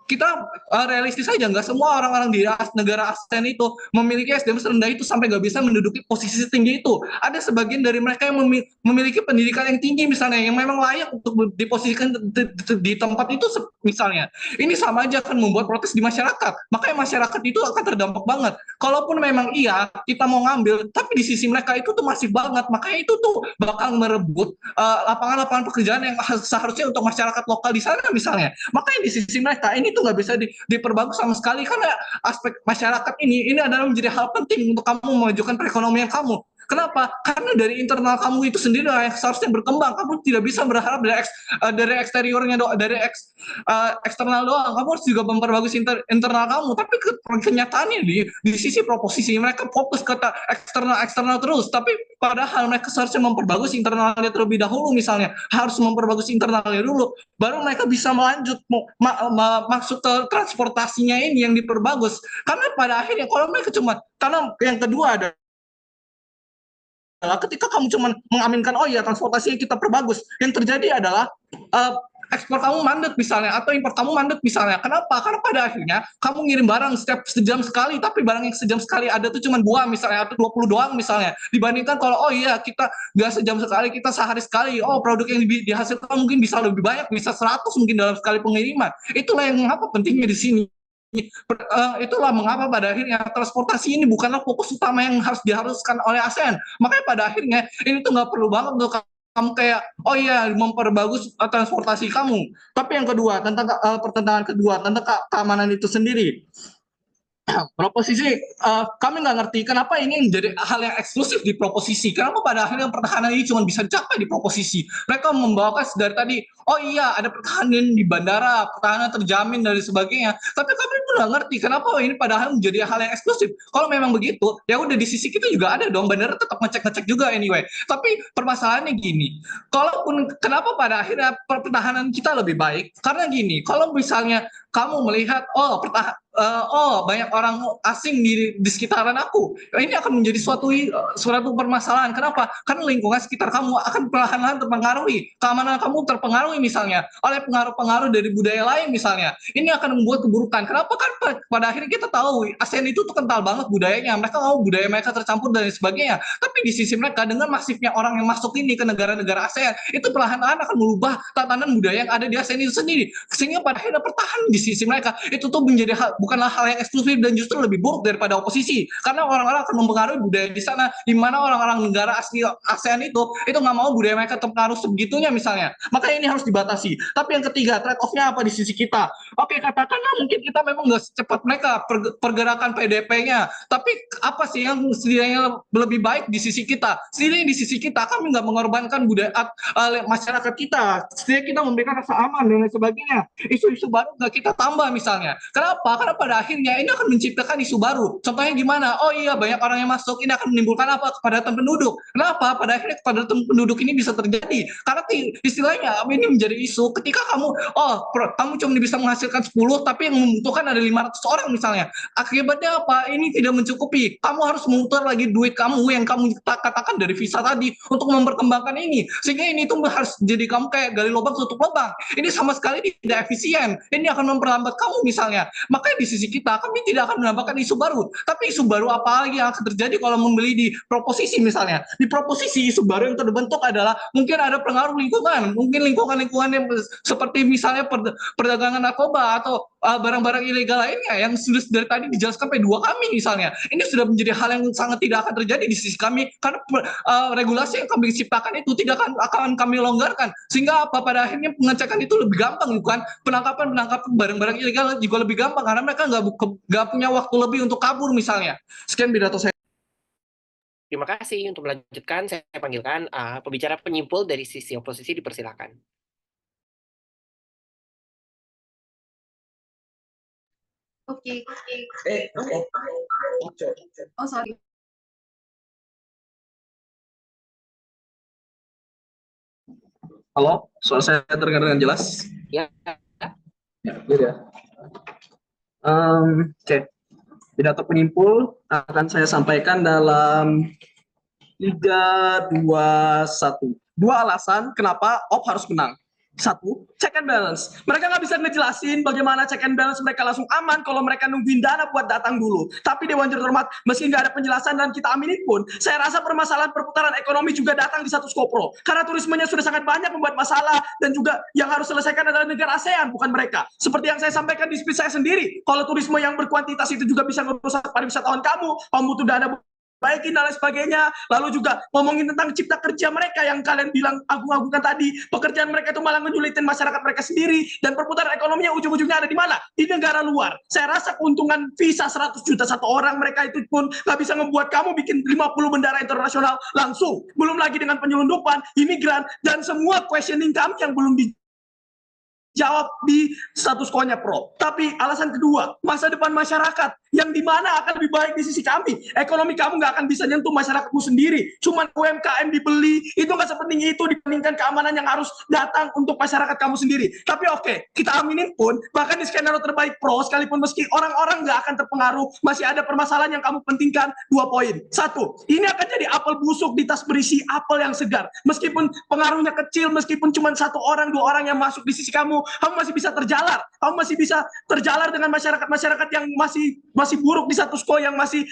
kita realistis aja, nggak semua orang-orang di negara ASEAN itu memiliki SDM serendah itu sampai nggak bisa menduduki posisi tinggi itu. Ada sebagian dari mereka yang memiliki pendidikan yang tinggi misalnya, yang memang layak untuk diposisikan di tempat itu misalnya. Ini sama aja akan membuat protes di masyarakat. Makanya masyarakat itu akan terdampak banget. Kalaupun memang iya kita mau ngambil, tapi di sisi mereka itu tuh masif banget. Makanya itu tuh bakal merebut lapangan-lapangan pekerjaan yang seharusnya untuk masyarakat lokal di sana misalnya. Makanya di sisi mereka ini tuh nggak bisa diperbagus sama sekali, karena aspek masyarakat ini adalah menjadi hal penting untuk kamu memajukan perekonomian kamu. Kenapa? Karena dari internal kamu itu sendiri yang seharusnya berkembang. Kamu tidak bisa berharap dari eksteriornya doang, dari eksternal doang. Kamu harus juga memperbagus internal kamu. Tapi kenyataannya di sisi proposisi mereka fokus ke eksternal terus. Tapi padahal mereka seharusnya memperbagus internalnya terlebih dahulu misalnya. Harus memperbagus internalnya dulu. Baru mereka bisa melanjut masuk ke transportasinya ini yang diperbagus. Karena pada akhirnya kalau mereka karena yang kedua ada ketika kamu cuma mengaminkan, oh iya transportasinya kita perbagus, yang terjadi adalah ekspor kamu mandek misalnya, atau impor kamu mandek misalnya. Kenapa? Karena pada akhirnya kamu ngirim barang setiap sejam sekali, tapi barang yang sejam sekali ada tuh cuma 2 misalnya, atau 20 doang misalnya. Dibandingkan kalau, oh iya kita nggak sejam sekali, kita sehari sekali, oh produk yang dihasilkan mungkin bisa lebih banyak, bisa 100 mungkin dalam sekali pengiriman. Itulah yang mengapa pentingnya di sini. Itulah mengapa pada akhirnya transportasi ini bukanlah fokus utama yang diharuskan oleh ASEAN. Makanya pada akhirnya ini tuh nggak perlu banget untuk kamu kayak, oh iya memperbagus transportasi kamu. Tapi yang kedua tentang pertentangan kedua tentang keamanan itu sendiri. Proposisi, kami nggak ngerti kenapa ini menjadi hal yang eksklusif di proposisi. Kenapa pada akhirnya pertahanan ini cuma bisa dicapai di proposisi? Mereka membawakan dari tadi, oh iya ada pertahanan di bandara, pertahanan terjamin dan sebagainya. Tapi kami pun nggak ngerti kenapa ini padahal menjadi hal yang eksklusif. Kalau memang begitu, ya udah di sisi kita juga ada dong, bandara tetap ngecek juga anyway. Tapi permasalahannya gini, kalaupun kenapa pada akhirnya pertahanan kita lebih baik? Karena gini, kalau misalnya kamu melihat, banyak orang asing di sekitaran aku, ini akan menjadi suatu permasalahan. Kenapa? Karena lingkungan sekitar kamu akan perlahan-lahan terpengaruhi, keamanan kamu terpengaruhi misalnya oleh pengaruh-pengaruh dari budaya lain misalnya. Ini akan membuat keburukan. Kenapa? Kan pada akhirnya kita tahu ASEAN itu tuh kental banget budayanya, mereka mau budaya mereka tercampur dan sebagainya. Tapi di sisi mereka dengan masifnya orang yang masuk ini ke negara-negara ASEAN, itu perlahan-lahan akan merubah tatanan budaya yang ada di ASEAN itu sendiri, sehingga pada akhirnya pertahanan di sisi mereka itu tuh menjadi bukanlah hal yang eksklusif dan justru lebih buruk daripada oposisi, karena orang-orang akan mempengaruhi budaya di sana, di mana orang-orang negara asli ASEAN itu nggak mau budaya mereka terpengaruh sebegitunya misalnya. Makanya ini harus dibatasi. Tapi yang ketiga, trade off-nya apa di sisi kita? Oke, katakanlah mungkin kita memang nggak secepat mereka pergerakan PDP-nya, tapi apa sih yang setidaknya lebih baik di sisi kita? Setidaknya di sisi kita kami nggak mengorbankan budaya masyarakat kita, setidaknya kita memberikan rasa aman dan lain sebagainya. Isu-isu baru nggak kita tambah misalnya. Kenapa? Karena pada akhirnya ini akan menciptakan isu baru. Contohnya gimana? Oh iya, banyak orang yang masuk, ini akan menimbulkan apa? Kepadatan penduduk. Kenapa? Pada akhirnya kepadatan penduduk ini bisa terjadi. Karena istilahnya ini menjadi isu ketika kamu cuma bisa menghasilkan 10, tapi yang membutuhkan ada 500 orang misalnya. Akibatnya apa? Ini tidak mencukupi. Kamu harus memutar lagi duit kamu yang kamu katakan dari visa tadi untuk memperkembangkan ini. Sehingga ini tuh harus jadi kamu kayak gali lubang tutup lubang. Ini sama sekali tidak efisien. Ini akan memperlambat kamu misalnya. Makanya di sisi kita, kami tidak akan menambahkan isu baru. Tapi isu baru apa lagi yang akan terjadi kalau membeli di proposisi misalnya? Di proposisi, isu baru yang terbentuk adalah mungkin ada pengaruh lingkungan. Mungkin lingkungan-lingkungan yang seperti misalnya perdagangan narkoba atau barang-barang ilegal lainnya yang sudah dari tadi dijelaskan sampai 2 kami misalnya. Ini sudah menjadi hal yang sangat tidak akan terjadi di sisi kami karena regulasi yang kami ciptakan itu tidak akan kami longgarkan. Sehingga apa? Pada akhirnya pengecekan itu lebih gampang, bukan? Penangkapan barang-barang ilegal juga lebih gampang karena mereka nggak punya waktu lebih untuk kabur misalnya. Sekian pidato saya. Terima kasih. Untuk melanjutkan, saya panggilkan pembicara penyimpul dari sisi oposisi, dipersilakan. Oke. Oh, sorry. Halo, suara saya terdengar dengan jelas? Ya. Ya, gitu ya. Oke. Pidato penyimpul akan saya sampaikan dalam 3, 2, 1. Dua alasan kenapa OP harus menang. Satu, check and balance. Mereka nggak bisa ngejelasin bagaimana check and balance mereka langsung aman kalau mereka nungguin dana buat datang dulu. Tapi Dewan Juri Terhormat, meski nggak ada penjelasan dan kita aminin pun, saya rasa permasalahan perputaran ekonomi juga datang di status quo pro. Karena turismenya sudah sangat banyak membuat masalah dan juga yang harus selesaikan adalah negara ASEAN, bukan mereka. Seperti yang saya sampaikan di speech saya sendiri, kalau turisme yang berkuantitas itu juga bisa merusak pariwisatawan kamu butuh dana baikin dan lain sebagainya. Lalu juga ngomongin tentang cipta kerja mereka yang kalian bilang agung-agungkan tadi, pekerjaan mereka itu malah menyulitin masyarakat mereka sendiri, dan perputaran ekonominya ujung-ujungnya ada di mana? Di negara luar. Saya rasa keuntungan visa 100 juta satu orang mereka itu pun nggak bisa membuat kamu bikin 50 bendara internasional langsung. Belum lagi dengan penyelundupan, imigran, dan semua questioning kami yang belum jawab di status quo-nya pro. Tapi alasan kedua, masa depan masyarakat yang dimana akan lebih baik di sisi kami. Ekonomi kamu nggak akan bisa nyentuh masyarakatmu sendiri. Cuman UMKM dibeli, itu nggak sepenting itu dibandingkan keamanan yang harus datang untuk masyarakat kamu sendiri. Tapi oke, kita aminin pun, bahkan di skenario terbaik pro, sekalipun meski orang-orang nggak akan terpengaruh, masih ada permasalahan yang kamu pentingkan. 2 poin. Satu, ini akan jadi apel busuk di tas berisi apel yang segar. Meskipun pengaruhnya kecil, meskipun cuma 1 orang, 2 orang yang masuk di sisi kamu masih bisa terjalar. Kamu masih bisa terjalar dengan masyarakat-masyarakat yang masih buruk di status quo, yang masih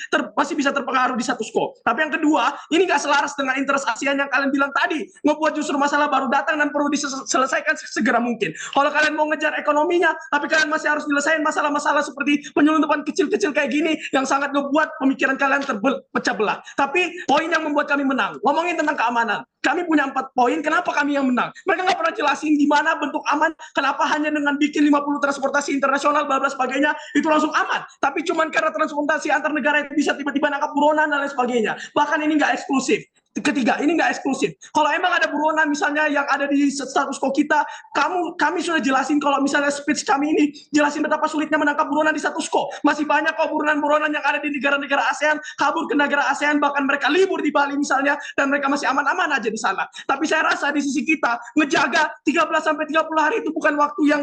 bisa terpengaruh di status quo. Tapi yang kedua, ini nggak selaras dengan interest ASEAN yang kalian bilang tadi, ngebuat justru masalah baru datang dan perlu diselesaikan segera mungkin. Kalau kalian mau ngejar ekonominya, tapi kalian masih harus nyelesain masalah-masalah seperti penyelundupan kecil-kecil kayak gini, yang sangat ngebuat pemikiran kalian terpecah belah. Tapi poin yang membuat kami menang, ngomongin tentang keamanan. Kami punya 4 poin, kenapa kami yang menang? Mereka nggak pernah jelasin gimana bentuk aman, kenapa hanya dengan bikin 50 transportasi internasional, bla bla sebagainya, itu langsung aman. Tapi cuman karena transportasi antar negara itu bisa tiba-tiba nangkap buronan dan lain sebagainya. Bahkan ini nggak eksklusif. Ketiga, ini nggak eksklusif. Kalau emang ada buronan misalnya yang ada di status quo kita, kami sudah jelasin kalau misalnya speech kami ini jelasin betapa sulitnya menangkap buronan di status quo. Masih banyak kok buronan-buronan yang ada di negara-negara ASEAN, kabur ke negara ASEAN, bahkan mereka libur di Bali misalnya, dan mereka masih aman-aman aja di sana. Tapi saya rasa di sisi kita ngejaga 13-30 hari itu bukan waktu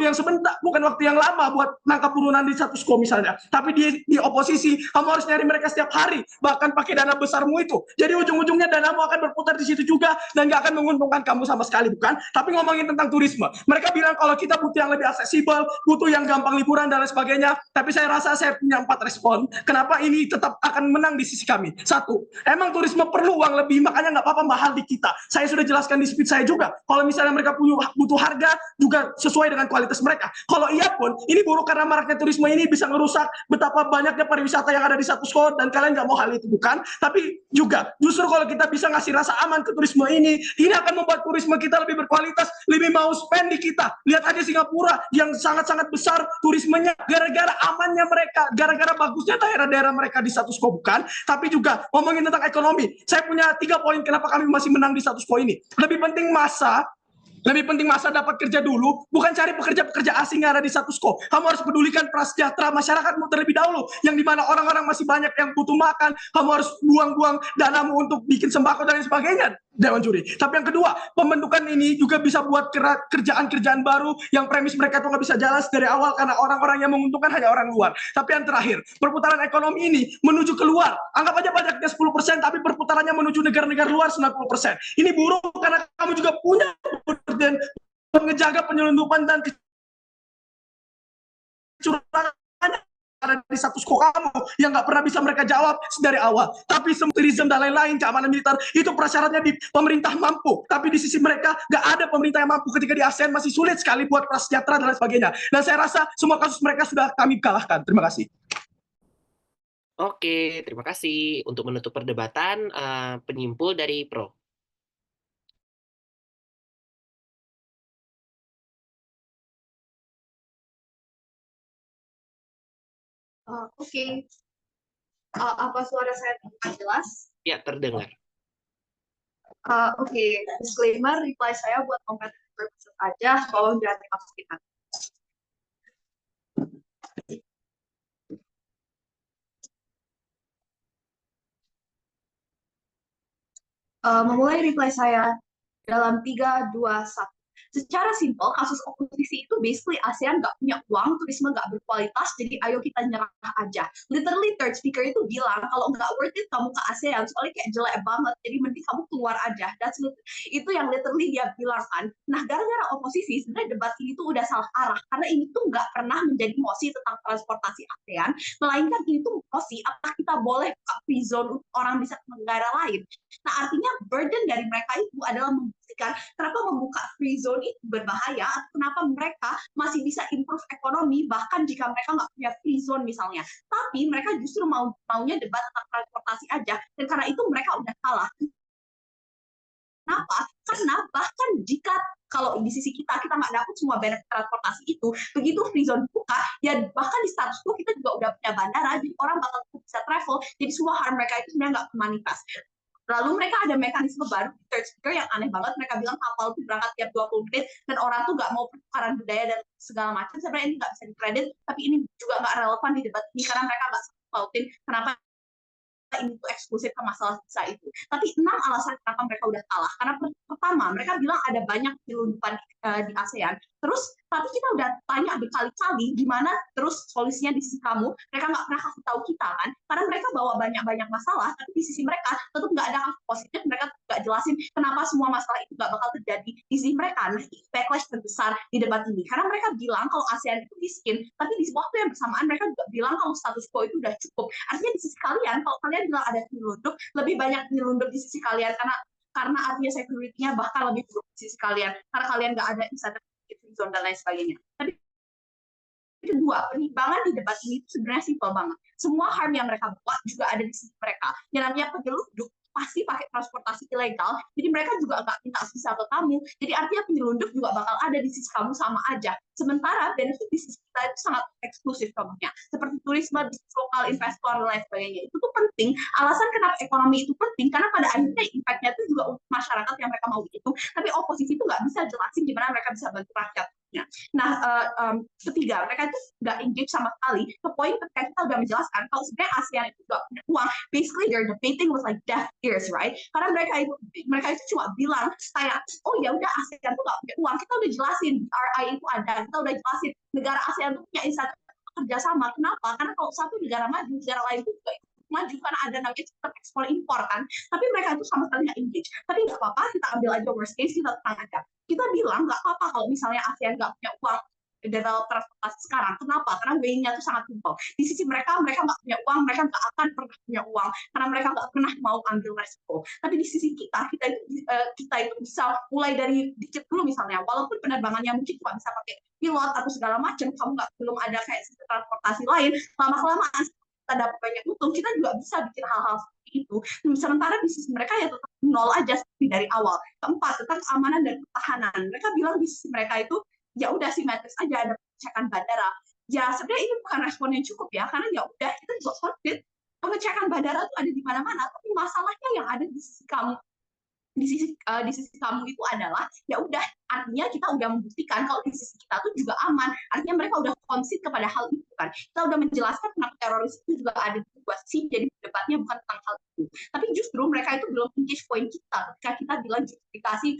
yang sebentar, bukan waktu yang lama buat nangkap buronan di status quo misalnya. Tapi di oposisi kamu harus nyari mereka setiap hari, bahkan pakai dana besarmu itu. Jadi ujung-ujungnya danamu akan berputar di situ juga dan nggak akan menguntungkan kamu sama sekali, bukan? Tapi ngomongin tentang turisme, mereka bilang kalau kita butuh yang lebih aksesibel, butuh yang gampang liburan dan lain sebagainya. Tapi saya rasa saya punya 4 respon. Kenapa ini tetap akan menang di sisi kami? Satu, emang turisme perlu uang lebih, makanya nggak apa-apa mahal di kita. Saya sudah jelaskan di speech saya juga. Kalau misalnya mereka butuh harga juga sesuai dengan kualitas mereka. Kalau iya pun, ini buruk karena maraknya turisme ini bisa ngerusak betapa banyaknya pariwisata yang ada di status quo dan kalian nggak mau hal itu, bukan? Tapi juga justru kalau kita bisa ngasih rasa aman ke turisme ini akan membuat turisme kita lebih berkualitas, lebih mau spend di kita. Lihat aja Singapura yang sangat-sangat besar turismenya gara-gara amannya mereka, gara-gara bagusnya daerah-daerah mereka di status quo, bukan? Tapi juga ngomongin tentang ekonomi, saya punya 3 poin kenapa kami masih menang di status quo ini. Lebih penting masa dapat kerja dulu, bukan cari pekerja-pekerja asing yang ada di status quo. Kamu harus pedulikan prasejahtera masyarakatmu terlebih dahulu, yang dimana orang-orang masih banyak yang butuh makan. Kamu harus buang-buang danamu untuk bikin sembako dan lain sebagainya, Dewan Juri. Tapi yang kedua, pembentukan ini juga bisa buat kerjaan-kerjaan baru yang premis mereka tuh nggak bisa jalan dari awal karena orang-orang yang menguntungkan hanya orang luar. Tapi yang terakhir, perputaran ekonomi ini menuju keluar. Anggap aja pajaknya 10%, tapi perputarannya menuju negara-negara luar 90%. Ini buruk karena kamu juga punya dan mengejaga penyelundupan dan kecurangan ada di status quo kamu yang nggak pernah bisa mereka jawab dari awal. Tapi tourism dan lain-lain, keamanan militer itu prasyaratnya di pemerintah mampu. Tapi di sisi mereka nggak ada pemerintah yang mampu. Ketika di ASEAN masih sulit sekali buat prasejahtera dan lain sebagainya. Dan saya rasa semua kasus mereka sudah kami kalahkan. Terima kasih. Oke, terima kasih. Untuk menutup perdebatan, penyimpul dari Pro. Oke. Apa suara saya terdengar jelas? Ya, terdengar. Oke, disclaimer, reply saya buat kompetitor aja, tolong jangan dimasukin. Memulai reply saya dalam 3, 2, 1. Secara simpel, kasus oposisi itu basically ASEAN nggak punya uang, turisme nggak berkualitas, jadi ayo kita nyerah aja. Literally third speaker itu bilang kalau nggak worth it kamu ke ASEAN, soalnya kayak jelek banget, jadi mending kamu keluar aja. Itu yang literally dia bilang kan. Nah, gara-gara oposisi, sebenarnya debat ini tuh udah salah arah, karena ini tuh nggak pernah menjadi mosi tentang transportasi ASEAN, melainkan ini tuh mosi apakah kita boleh buka free zone untuk orang bisa ke negara lain. Nah, artinya burden dari mereka itu adalah membuktikan kenapa membuka free zone itu berbahaya, atau kenapa mereka masih bisa improve ekonomi bahkan jika mereka nggak punya free zone misalnya. Tapi mereka justru maunya debat tentang transportasi aja, dan karena itu mereka udah kalah. Kenapa? Karena bahkan jika kalau di sisi kita nggak dapat semua benefit transportasi itu, begitu free zone buka, ya bahkan di status quo kita juga udah punya bandara, jadi orang bakal bisa travel, jadi semua harm mereka itu sebenarnya nggak manifest. Lalu mereka ada mekanisme baru di third speaker yang aneh banget. Mereka bilang kapal itu berangkat tiap 20 menit dan orang tuh nggak mau pertukaran budaya dan segala macam. Sebenarnya ini nggak bisa dikredit, tapi ini juga nggak relevan di debat ini karena mereka nggak pautin kenapa ini tuh eksklusif ke masalah visa itu. Tapi 6 alasan kenapa mereka udah kalah. Karena pertama, mereka bilang ada banyak penyelundupan di ASEAN. Terus, tapi kita udah tanya berkali-kali gimana terus solusinya di sisi kamu. Mereka nggak pernah kasih tahu kita kan. Karena mereka bawa banyak-banyak masalah, tapi di sisi mereka tetap nggak ada kasus positif. Mereka nggak jelasin kenapa semua masalah itu nggak bakal terjadi di sisi mereka. Nah, itu backlash terbesar di debat ini. Karena mereka bilang kalau ASEAN itu miskin, tapi di waktu yang bersamaan mereka juga bilang kalau status quo itu udah cukup. Artinya di sisi kalian, kalau kalian bilang ada penyelundup, lebih banyak penyelundup di sisi kalian karena artinya security-nya bahkan lebih buruk di sisi kalian karena kalian nggak ada insentif zone dan lain sebagainya. Tapi kedua, penimbangan di debat ini sebenarnya simpel banget. Semua harm yang mereka buat juga ada di sisi mereka. Yang namanya penyelundup pasti pakai transportasi ilegal, jadi mereka juga nggak minta visa ke kamu. Jadi artinya penyelundup juga bakal ada di sisi kamu sama aja. Sementara benefit di sisi kita itu sangat eksklusif contohnya, seperti turisme, bisnis lokal, investor, dan lain sebagainya. Itu tuh penting. Alasan kenapa ekonomi itu penting, karena pada akhirnya impact-nya itu juga untuk masyarakat yang mereka mau itu. Tapi oposisi itu nggak bisa jelasin gimana mereka bisa bantu rakyat. Nah, ketiga, mereka itu nggak engage sama sekali ke poin ketika kita udah menjelaskan kalau sebenarnya ASEAN itu nggak punya uang. Basically, they're debating with like deaf ears, right? Karena mereka itu cuma bilang kayak, oh ya udah ASEAN tuh nggak punya uang. Kita udah jelasin BRI itu ada, kita udah jelasin negara ASEAN itu punya insentif kerjasama. Kenapa? Karena kalau satu negara maju, negara lain itu juga maju karena ada namanya sistem ekspor impor kan. Tapi mereka itu sama sekali nggak engage. Tapi nggak apa-apa, kita ambil aja worst case, kita tenang aja. Kita bilang nggak apa-apa kalau misalnya ASEAN nggak punya uang develop transportasi sekarang. Kenapa? Karena way-nya itu sangat simpel. Di sisi mereka nggak punya uang, mereka nggak akan pernah punya uang karena mereka nggak pernah mau ambil resiko. Tapi di sisi kita itu bisa mulai dari dikit dulu misalnya, walaupun penerbangannya mungkin cuma bisa pakai pilot atau segala macam, kamu belum ada kayak sistem transportasi lain, lama-kelamaan kita dapat banyak untung, kita juga bisa bikin hal-hal seperti itu. Sementara di sisi mereka ya tetap nol aja seperti dari awal. Keempat, tentang keamanan dan pertahanan. Mereka bilang di sisi mereka itu ya udah simetris aja, ada pengecekan bandara. Ya sebenarnya ini bukan respon yang cukup ya, karena ya udah kita juga solid. Pengecekan bandara itu ada di mana-mana, tapi masalahnya yang ada di sisi kamu. Di sisi kamu itu adalah ya udah, artinya kita udah membuktikan kalau di sisi kita tuh juga aman. Artinya mereka udah konsit kepada hal itu kan. Kita udah menjelaskan kenapa teroris itu juga ada di dua sisi, jadi debatnya bukan tentang hal itu. Tapi justru mereka itu belum engage poin kita ketika kita bilang justifikasi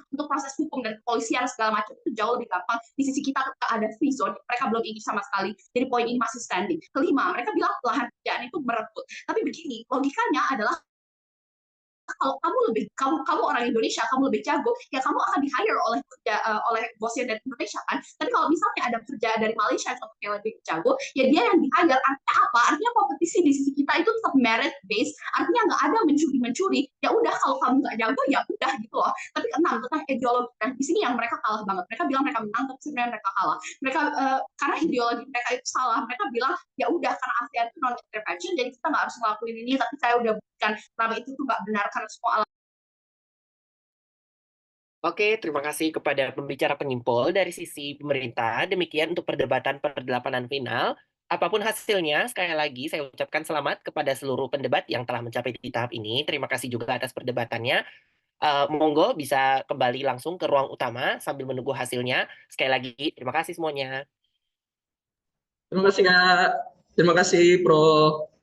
untuk proses hukum dan kepolisian segala macam itu jauh lebih gampang. Di sisi kita ketika ada free zone, mereka belum ingin sama sekali. Jadi poin ini masih standing. Kelima, mereka bilang lahan pekerjaan itu merebut. Tapi begini, logikanya adalah kalau kamu orang Indonesia, kamu lebih jago, ya kamu akan di-hire oleh bosnya dari Indonesia kan. Tapi kalau misalnya ada kerja dari Malaysia yang lebih jago, ya dia yang di-hire. Artinya apa? Artinya kompetisi di sisi kita itu tetap merit based. Artinya nggak ada mencuri. Ya udah, kalau kamu nggak jago ya udah gitu loh. Tapi tentang ideologi, dan di sini yang mereka kalah banget. Mereka bilang mereka menang, tapi sebenarnya mereka kalah. Mereka karena ideologi mereka itu salah. Mereka bilang ya udah, karena ASEAN itu non intervention, jadi kita nggak harus ngelakuin ini. Tapi saya udah buktikan kenapa itu tuh nggak benar karena semua alat. Oke, terima kasih kepada pembicara penyimpul dari sisi pemerintah. Demikian untuk perdebatan perdelapanan final. Apapun hasilnya, sekali lagi saya ucapkan selamat kepada seluruh pendebat yang telah mencapai di tahap ini. Terima kasih juga atas perdebatannya. Monggo bisa kembali langsung ke ruang utama sambil menunggu hasilnya. Sekali lagi, terima kasih semuanya. Terima kasih Kak. Terima kasih Pro.